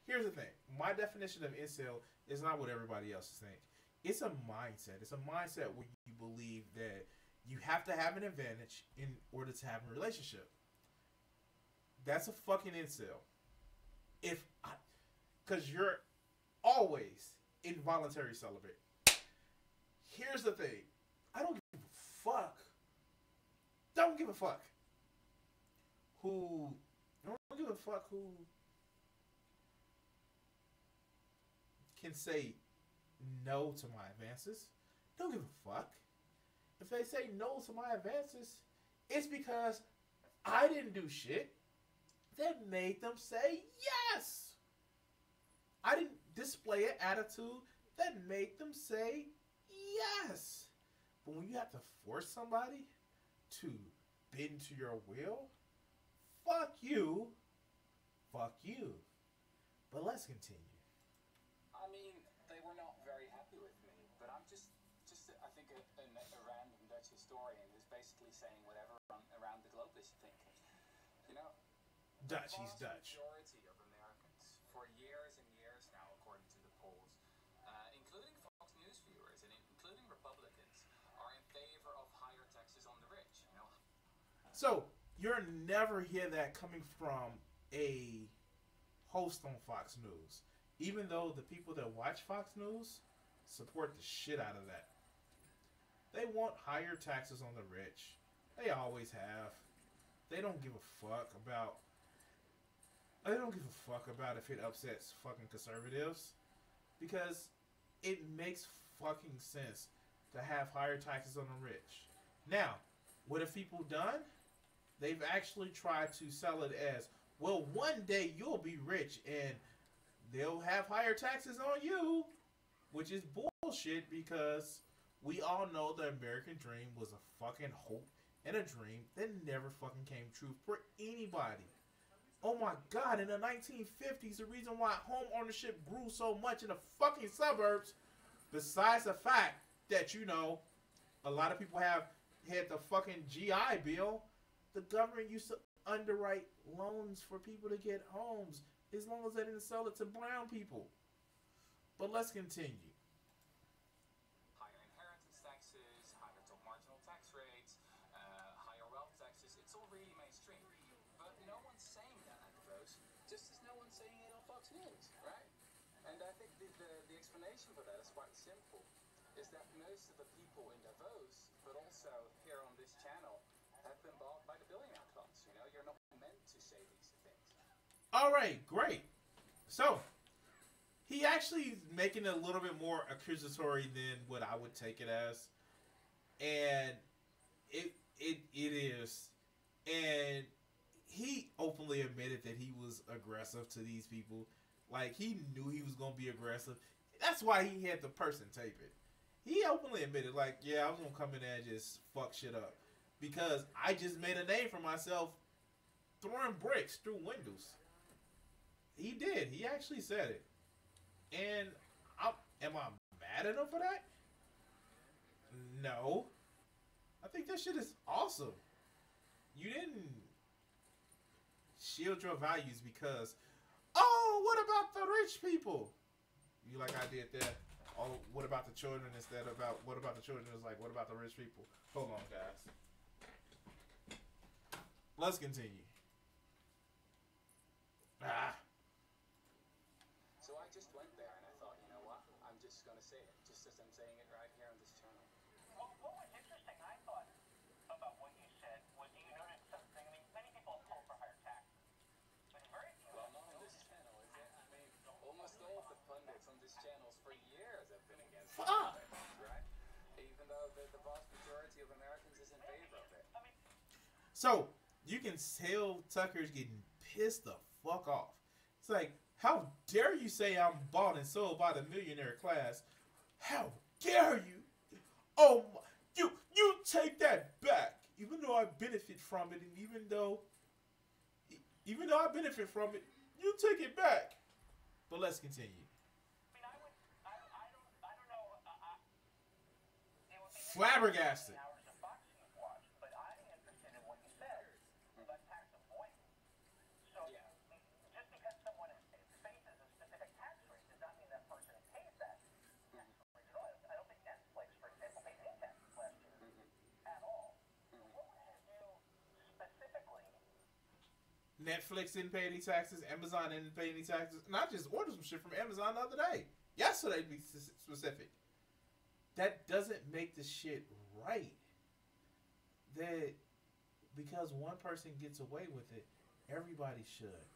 here's the thing. My definition of incel is not what everybody else thinks. It's a mindset. It's a mindset where you believe that you have to have an advantage in order to have a relationship. That's a fucking incel. Because you're always involuntary celibate. Here's the thing. I don't give a fuck. Don't give a fuck. I don't give a fuck who can say no to my advances. Don't give a fuck. If they say no to my advances, it's because I didn't do shit that made them say yes. I didn't display an attitude that made them say yes. But when you have to force somebody to bend to your will, fuck you. Fuck you. But let's continue. I mean, they were not very happy with me, but I'm just I think a random Dutch historian who's basically saying whatever around the globe is thinking. You know, Dutch, the he's vast Dutch. majority of Americans, for years and years now, according to the polls, including Fox News viewers and including Republicans, are in favor of higher taxes on the rich. You know. So you'll never hear that coming from a host on Fox News, even though the people that watch Fox News support the shit out of that. They want higher taxes on the rich. They always have. They don't give a fuck about. They don't give a fuck about if it upsets fucking conservatives, because it makes fucking sense to have higher taxes on the rich. Now, what have people done? They've actually tried to sell it as, well, one day you'll be rich and they'll have higher taxes on you, which is bullshit, because we all know the American dream was a fucking hope and a dream that never fucking came true for anybody. Oh my god, in the 1950s, the reason why home ownership grew so much in the fucking suburbs, besides the fact that, you know, a lot of people had the fucking GI Bill, the government used to underwrite loans for people to get homes as long as they didn't sell it to brown people. But let's continue. Higher inheritance taxes, higher top marginal tax rates, higher wealth taxes. It's all really mainstream. But no one's saying that at Davos, just as no one's saying it on Fox News, right? And I think the explanation for that is quite simple. Is that most of the people in Davos, but also here on this channel, have been bought by the billionaire class. You know, you're not meant to say these things. All right, great. So, he actually is making it a little bit more accusatory than what I would take it as. And it is. And he openly admitted that he was aggressive to these people. Like, he knew he was going to be aggressive. That's why he had the person tape it. He openly admitted, like, yeah, I was going to come in there and just fuck shit up. Because I just made a name for myself throwing bricks through windows. He did. He actually said it. And am I mad at him for that? No. I think that shit is awesome. You didn't shield your values because, oh, what about the rich people? You like I did that. Oh, what about the children instead of what about the children? It's like, what about the rich people? Hold on, guys. Let's continue. So I just went there and I thought, you know what? I'm just going to say it, just as I'm saying it right here on this channel. What was interesting, I thought, about what you said was you noted something. I mean, many people have called for higher taxes, but very few. Well, not on this channel, is it? I mean, almost all of the pundits on this channel for years have been against higher taxes, right? Even though the vast majority of Americans is in favor of it. I mean, So, you can tell Tucker's getting pissed the fuck off. It's like, how dare you say I'm bought and sold by the millionaire class? How dare you? Oh, you take that back. Even though I benefit from it, and even though I benefit from it, you take it back. But let's continue. I mean, I don't know. It would be Flabbergasted. hours of boxing you've watched, but I'm interested in what you said about tax avoidance. So, just because someone faces a specific tax rate does not mean that person pays that tax rate at all. I don't think Netflix, for example, paid any taxes last year at all. What would you do specifically? Netflix didn't pay any taxes. Amazon didn't pay any taxes. And I just ordered some shit from Amazon the other day. Yesterday, to be specific. That doesn't make the shit right. That because one person gets away with it, everybody should.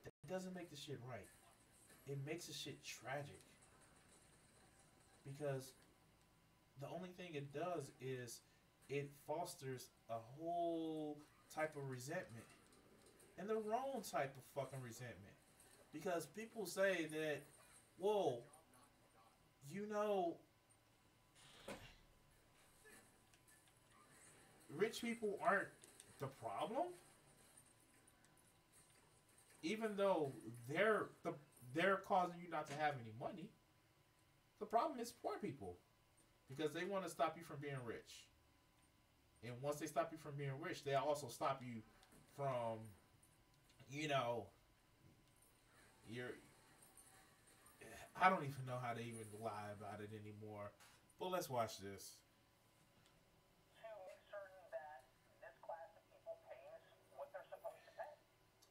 That doesn't make the shit right. It makes the shit tragic. Because the only thing it does is it fosters a whole type of resentment. And the wrong type of fucking resentment. Because people say that, whoa, you know, rich people aren't the problem. Even though they're causing you not to have any money. The problem is poor people. Because they want to stop you from being rich. And once they stop you from being rich, they also stop you from, you know, I don't even know how to even lie about it anymore. But let's watch this. To make certain that this class of people pays what they're supposed to pay.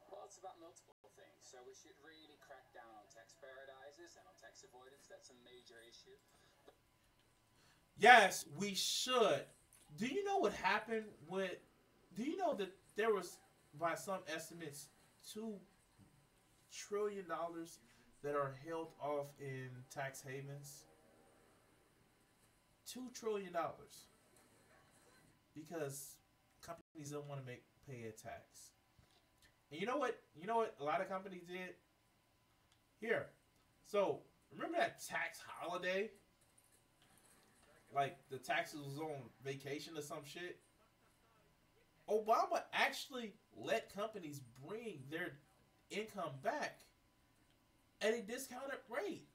Well, it's about multiple things. So we should really crack down on tax paradises and on tax avoidance. That's a major issue. Yes, we should. Do you know what happened with... Do you know that there was, by some estimates, $2 trillion that are held off in tax havens? $2 trillion. Because companies don't want to pay a tax. And you know what? You know what a lot of companies did? Here. So, remember that tax holiday? Like, the taxes was on vacation or some shit? Obama actually let companies bring their income back at a discounted rate.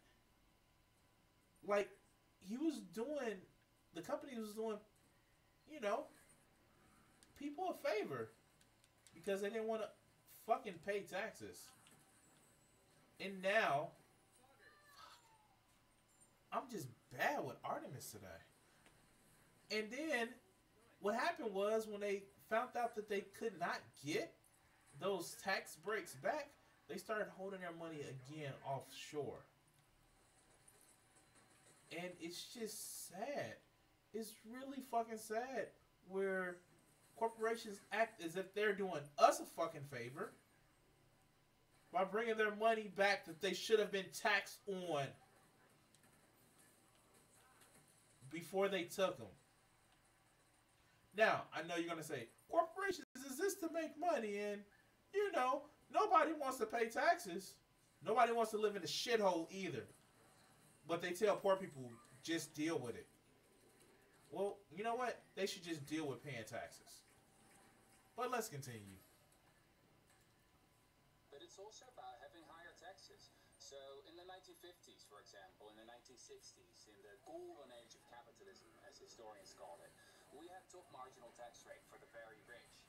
Like, the company was doing, you know, people a favor because they didn't want to fucking pay taxes. And now, I'm just bad with Artemis today. And then, what happened was when they found out that they could not get those tax breaks back, they started holding their money again offshore. And it's just sad. It's really fucking sad where corporations act as if they're doing us a fucking favor by bringing their money back that they should have been taxed on before they took them. Now, I know you're going to say, corporations exist to make money, and, you know, nobody wants to pay taxes. Nobody wants to live in a shithole either. But they tell poor people, just deal with it. Well, you know what? They should just deal with paying taxes. But let's continue. But it's also about having higher taxes. So in the 1950s, for example, in the 1960s, in the golden age of capitalism, as historians call it, we had top marginal tax rate for the very rich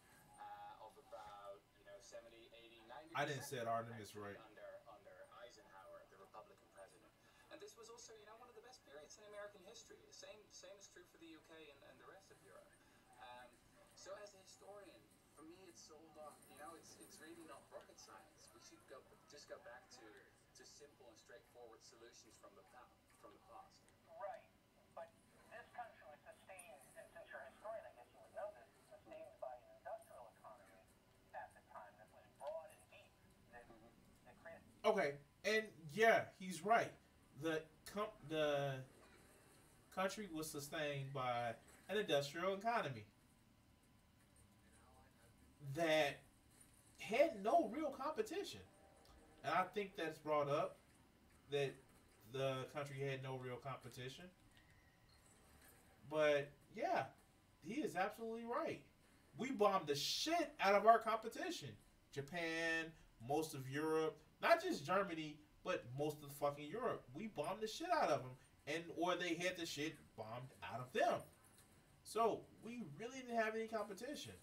of about, 70, 80, 90%. I didn't say Artemis right. Under Eisenhower, the Republican president. And this was also, one of the best periods in American history. The same is true for the UK and the rest of Europe. So as a historian, for me, it's all it's really not rocket science. We should just go back to simple and straightforward solutions from the past. Right. But this country was sustained, and since you're a historian, I guess you would know this, sustained by an industrial economy at the time that was broad and deep, that created... Okay, and yeah, he's right. The country was sustained by an industrial economy that had no real competition. And I think that's brought up, that the country had no real competition. But yeah, he is absolutely right. We bombed the shit out of our competition. Japan, most of Europe, not just Germany, but most of the fucking Europe. We bombed the shit out of them, and or they had the shit bombed out of them. So we really didn't have any competition.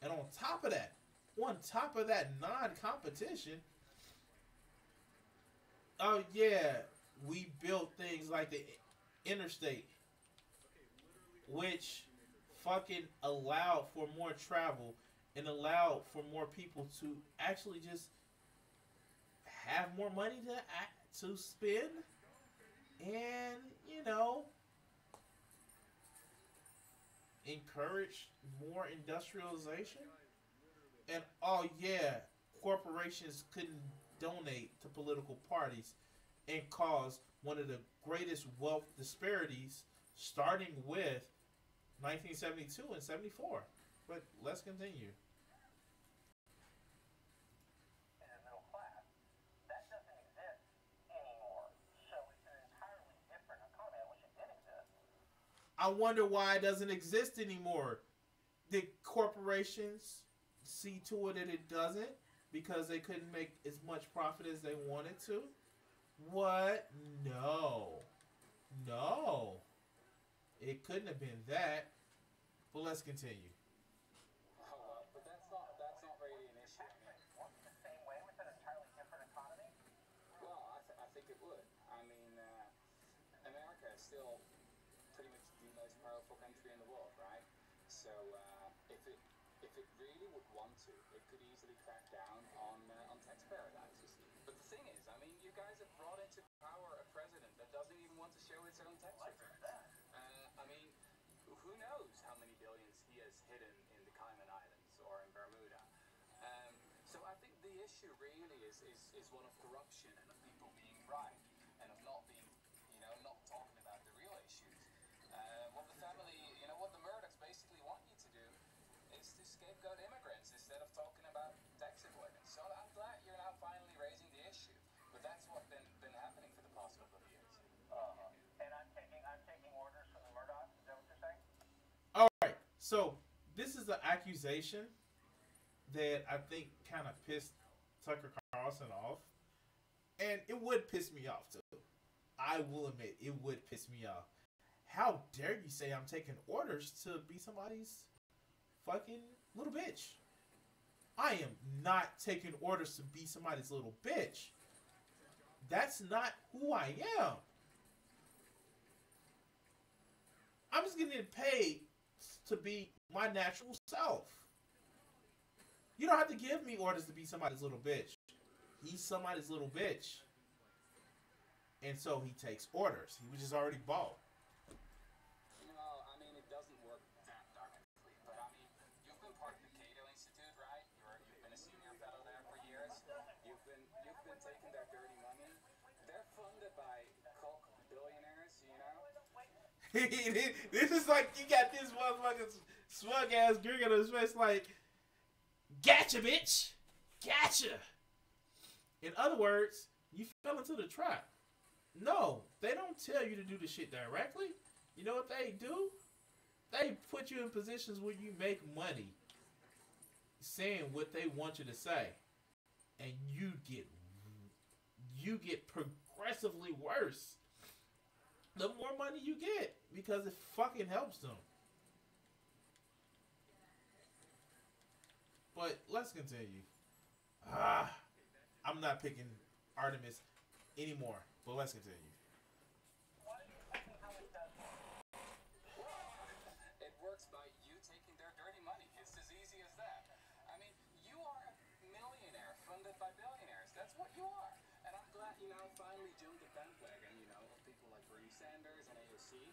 And on top of that non-competition, oh yeah, we built things like the interstate, which fucking allowed for more travel and allowed for more people to actually just have more money to spend, and encourage more industrialization. And oh yeah, corporations couldn't donate to political parties and cause one of the greatest wealth disparities, starting with 1972 and 74. But let's continue. In the middle class. That doesn't exist anymore. So it's an entirely different economy. I wish it did exist. I wonder why it doesn't exist anymore. Did corporations see to it that it doesn't because they couldn't make as much profit as they wanted to? What? No. No. It couldn't have been that. But let's continue. Oh, well, but that's not really an issue. I mean, Work the same way with an entirely different economy? well, I think it would. I mean, America is still pretty much the most powerful country in the world, right? So if it really would want to, it could easily crack down on tax paradises. But the thing is, I mean, you guys have brought into power a president that doesn't even want to show his own tax returns. I mean, who knows how many billions he has hidden in the Cayman Islands or in Bermuda. So I think the issue really is one of corruption and of people being bribed and of not being, not talking about the real issues. What the Murdochs basically want you to do is to scapegoat immigrants instead of talking about tax avoidance. So I'm glad you're now finally raising the issue, but that's what's been happening for the past couple of years. And I'm taking orders from the Murdochs. Is that what you're saying? All right. So this is an accusation that I think kind of pissed Tucker Carlson off, and it would piss me off too. I will admit it would piss me off. How dare you say I'm taking orders to be somebody's fucking little bitch? I am not taking orders to be somebody's little bitch. That's not who I am. I'm just getting paid to be my natural self. You don't have to give me orders to be somebody's little bitch. He's somebody's little bitch. And so he takes orders. He was just already bought. Well, I mean, it doesn't work that directly, but I mean, you've been part of the Cato Institute, right? You've been a senior fellow there for years. You've been taking their dirty money. They're funded by coke billionaires, This is like you got this motherfucking smug ass grin on his face like, gotcha, bitch. Gotcha. In other words, you fell into the trap. No, they don't tell you to do the shit directly. You know what they do? They put you in positions where you make money saying what they want you to say. And you get progressively worse the more money you get because it fucking helps them. But let's continue. I'm not picking Artemis anymore, but let's continue. Why are you asking how it does work? It works by you taking their dirty money. It's as easy as that. I mean, you are a millionaire funded by billionaires. That's what you are. And I'm glad you now finally jumped the bandwagon, of people like Bernie Sanders and AOC.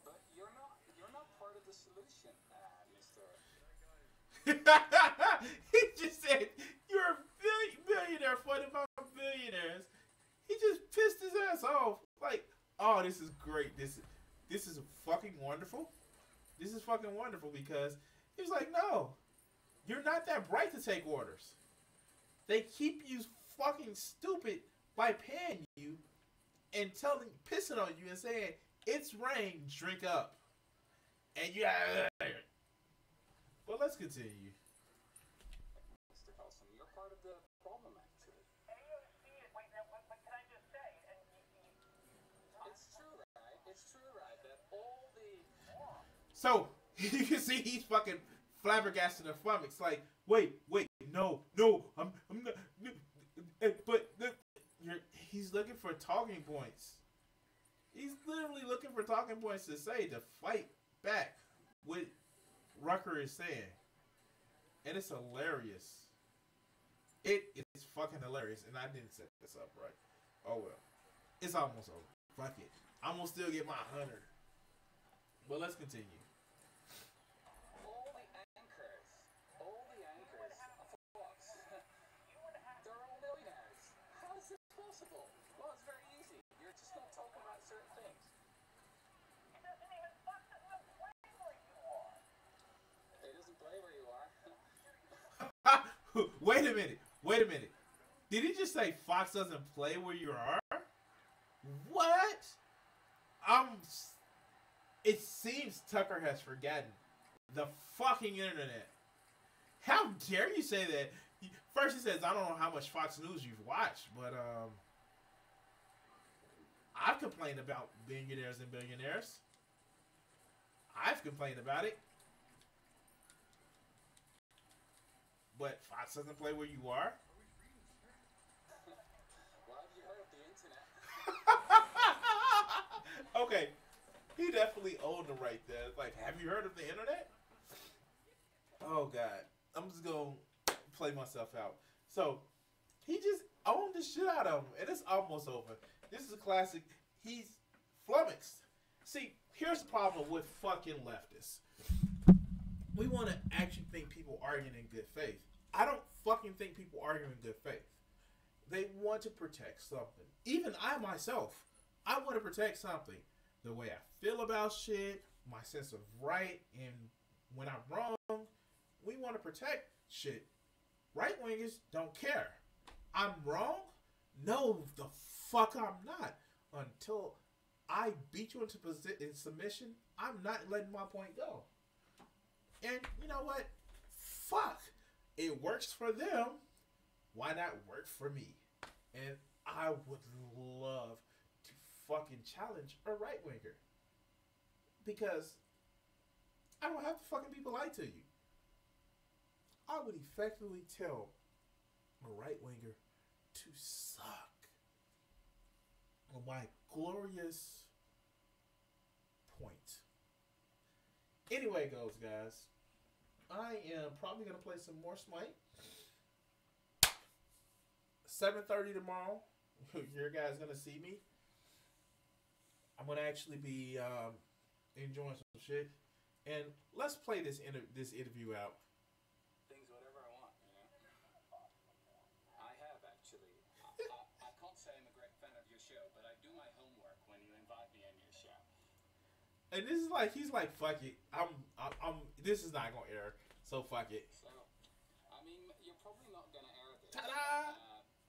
But you're not part of the solution, Mr. He just said, you're a billionaire funded by billionaires. He just pissed his ass off. Like, oh, this is great. This is fucking wonderful. This is fucking wonderful because he was like, no, you're not that bright to take orders. They keep you fucking stupid by paying you and pissing on you and saying, it's rain, drink up. And you but let's continue. Mr. Carlson, you're part of the problem, actually. AOC, wait, but can I just say, and It's true, right? It's true, right? That all the... So you can see he's fucking flabbergasted and flummoxed. Like, wait, no, I'm not. But he's looking for talking points. He's literally looking for talking points to say to fight back what Rutger is saying, and it's hilarious. It is fucking hilarious, and I didn't set this up right. Oh well, it's almost over. Fuck it, I'm gonna still get my 100. But let's continue. All the anchors of Fox, they're all millionaires. How is this possible? Well, it's very easy. You're just not talking about certain things. it doesn't even Fox doesn't even play where you are. It doesn't play where you are. Wait a minute. Did he just say Fox doesn't play where you are? What? It seems Tucker has forgotten the fucking internet. How dare you say that? First he says, I don't know how much Fox News you've watched, but I've complained about billionaires and billionaires. I've complained about it. But Fox doesn't play where you are? Well, have you heard of the internet? Okay. He definitely owned him right there. Like, have you heard of the internet? Oh, God. I'm just going to play myself out. So, he just owned the shit out of him. And it's almost over. This is a classic. He's flummoxed. See, here's the problem with fucking leftists. We want to actually think people arguing in good faith. I don't fucking think people arguing in good faith. They want to protect something. Even I myself, I want to protect something. The way I feel about shit, my sense of right, and when I'm wrong, we want to protect shit. Right-wingers don't care. I'm wrong? No, the fuck I'm not. Until I beat you into submission, I'm not letting my point go. And you know what? Fuck. It works for them. Why not work for me? And I would love to fucking challenge a right-winger. Because I don't have to fucking be polite to you. I would effectively tell a right-winger to suck. On my glorious point. Anyway goes, guys. I am probably going to play some more Smite. 7:30 tomorrow. Your guys going to see me. I'm going to actually be enjoying some shit. And let's play this interview out. Things whatever I want, you know? I have, actually. I can't say I'm a great fan of your show, but I do my homework when you invite me on your show. And this is like, he's like, fuck it. This is not going to air. So fuck it. So, I mean, you're probably not going to air this. Ta-da!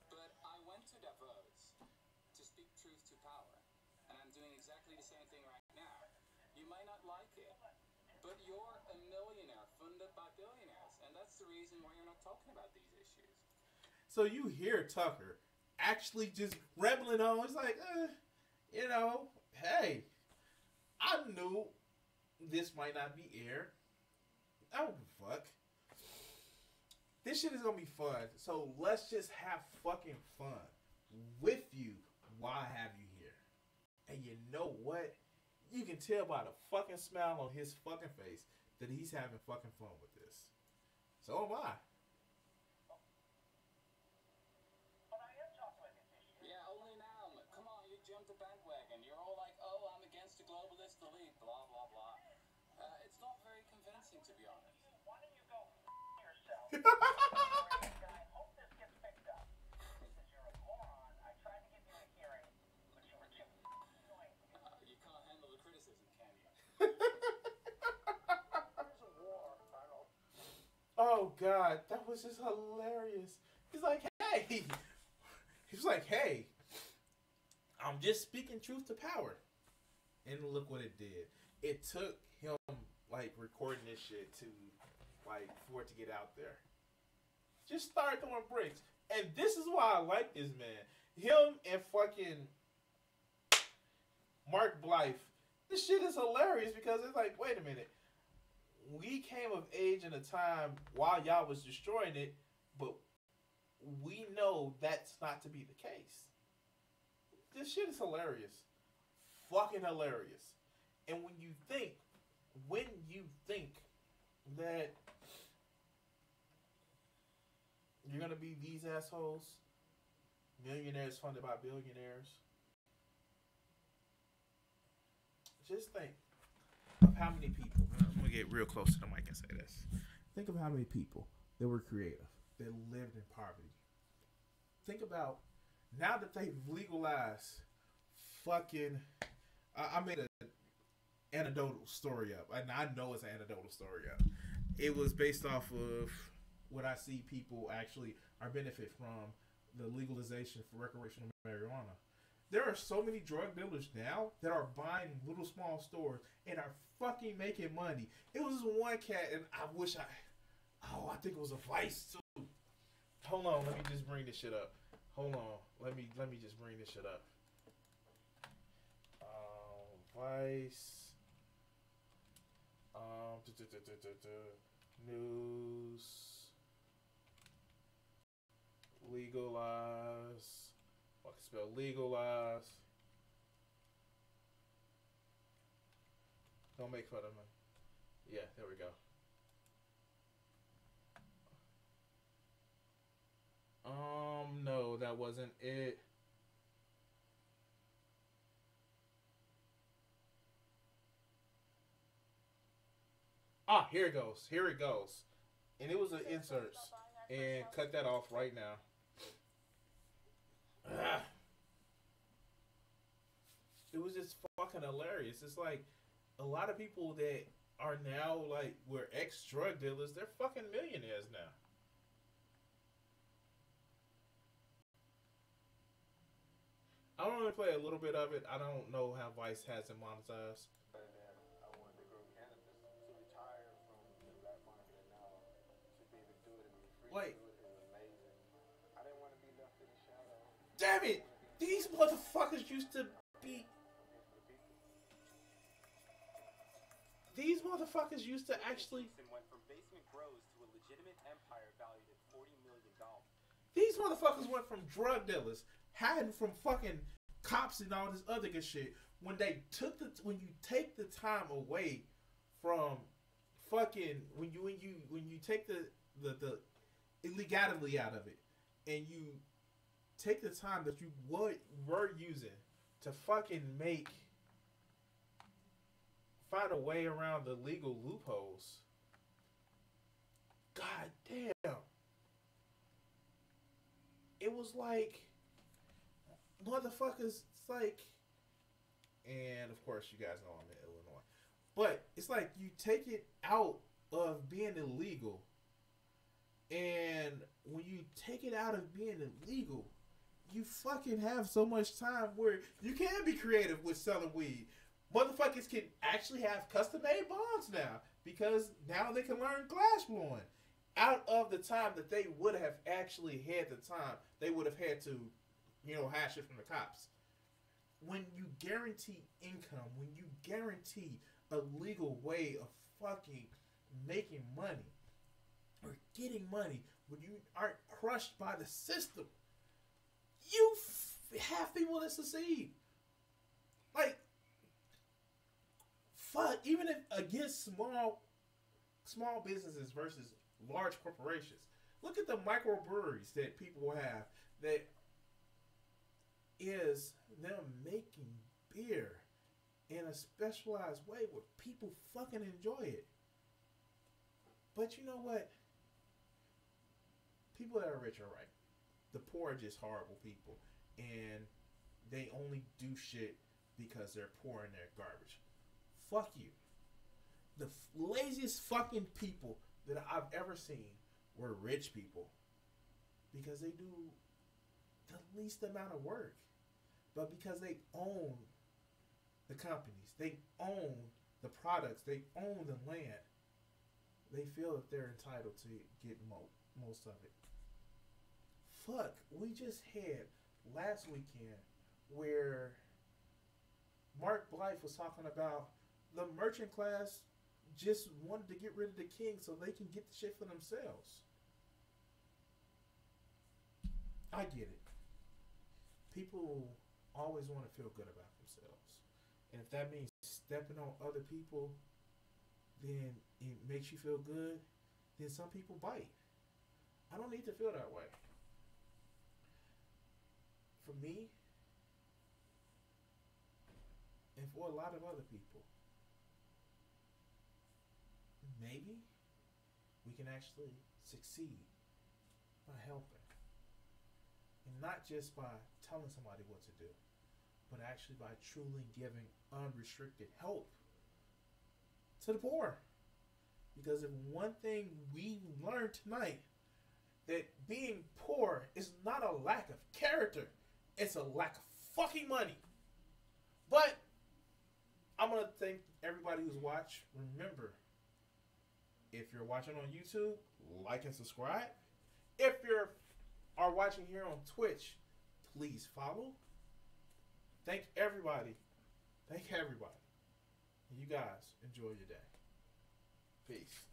But I went to Davos to speak truth to power. And I'm doing exactly the same thing right now. You might not like it, but you're a millionaire funded by billionaires. And that's the reason why you're not talking about these issues. So you hear Tucker actually just rambling on. It's like, you know, hey, I knew this might not be aired. I don't give a fuck. This shit is gonna be fun. So let's just have fucking fun with you while I have you here. And you know what? You can tell by the fucking smile on his fucking face that he's having fucking fun with this. So am I. But I am talking about this issue. Yeah, only now. Come on, you jumped the bandwagon. You're all like, oh, I'm against the globalist elite, blah, blah, blah. It's not very convincing, to be honest. Why don't you go yourself? I hope this gets picked up. Because you're a moron. I tried to give you a hearing, but you were too annoying. You can't handle the criticism, can you? There's a war, Arnold. Oh God, that was just hilarious. He's like, hey. He's like, hey. I'm just speaking truth to power. And look what it did. It took him like recording this shit to like for it to get out there. Just start throwing bricks. And this is why I like this man. Him and fucking Mark Blythe. This shit is hilarious because it's like, wait a minute. We came of age in a time while y'all was destroying it, but we know that's not to be the case. This shit is hilarious. Fucking hilarious. And when you think that you're gonna be these assholes, millionaires funded by billionaires, just think of how many people. I'm gonna get real close to the mic and say this. Think of how many people that were creative, that lived in poverty. Think about now that they've legalized fucking. I made an anecdotal story up, and I know it's an anecdotal story up. It was based off of what I see people actually are benefit from the legalization for recreational marijuana. There are so many drug dealers now that are buying little small stores and are fucking making money. It was one cat, and I think it was a Vice too. Hold on, let me just bring this shit up. Hold on, let me just bring this shit up. Vice. News. Legalize. I can spell legalize. Don't make fun of me. Yeah, there we go. No, that wasn't it. Ah, here it goes. Here it goes. And it was an inserts. And cut that off right now. It was just fucking hilarious. It's like a lot of people that are now like were ex drug dealers, they're fucking millionaires now. I don't really play a little bit of it. I don't know how Vice has it monetized. I wanted to grow cannabis to retire from the black market and now to be able to do it and be free Like, to do it is amazing. I didn't want to be left in the shadow. damn it! These motherfuckers used to be. These motherfuckers used to actually. Went from basement grows to a legitimate empire valued at $40 million. These motherfuckers went from drug dealers, hiding from fucking cops and all this other good shit. When you take the time away from fucking when you take the illegality out of it, and you take the time that you were using to fucking find a way around the legal loopholes. God damn. It was like motherfuckers. It's like, and of course you guys know I'm in Illinois, but it's like you take it out of being illegal, and when you take it out of being illegal, you fucking have so much time where you can be creative with selling weed. Motherfuckers can actually have custom made bongs now because now they can learn glass blowing. Out of the time that they would have actually had the time, they would have had to, hash it from the cops. When you guarantee income, when you guarantee a legal way of fucking making money or getting money, when you aren't crushed by the system, you have people that succeed. Like, fuck, even if against small businesses versus large corporations. Look at the microbreweries that people have that is them making beer in a specialized way where people fucking enjoy it. But you know what? People that are rich are right. The poor are just horrible people. And they only do shit because they're poor and they're garbage. Fuck you. The laziest fucking people that I've ever seen were rich people because they do the least amount of work, but because they own the companies, they own the products, they own the land, they feel that they're entitled to get most of it. Fuck, we just had last weekend where Mark Blythe was talking about the merchant class just wanted to get rid of the king so they can get the shit for themselves. I get it. People always want to feel good about themselves. And if that means stepping on other people, then it makes you feel good, then some people bite. I don't need to feel that way. For me, and for a lot of other people, maybe we can actually succeed by helping. And not just by telling somebody what to do, but actually by truly giving unrestricted help to the poor. Because if one thing we learned tonight, that being poor is not a lack of character, it's a lack of fucking money. But I'm going to thank everybody who's watched. Remember, if you're watching on YouTube, like and subscribe. If you are watching here on Twitch, please follow. Thank everybody. Thank everybody. And you guys enjoy your day. Peace.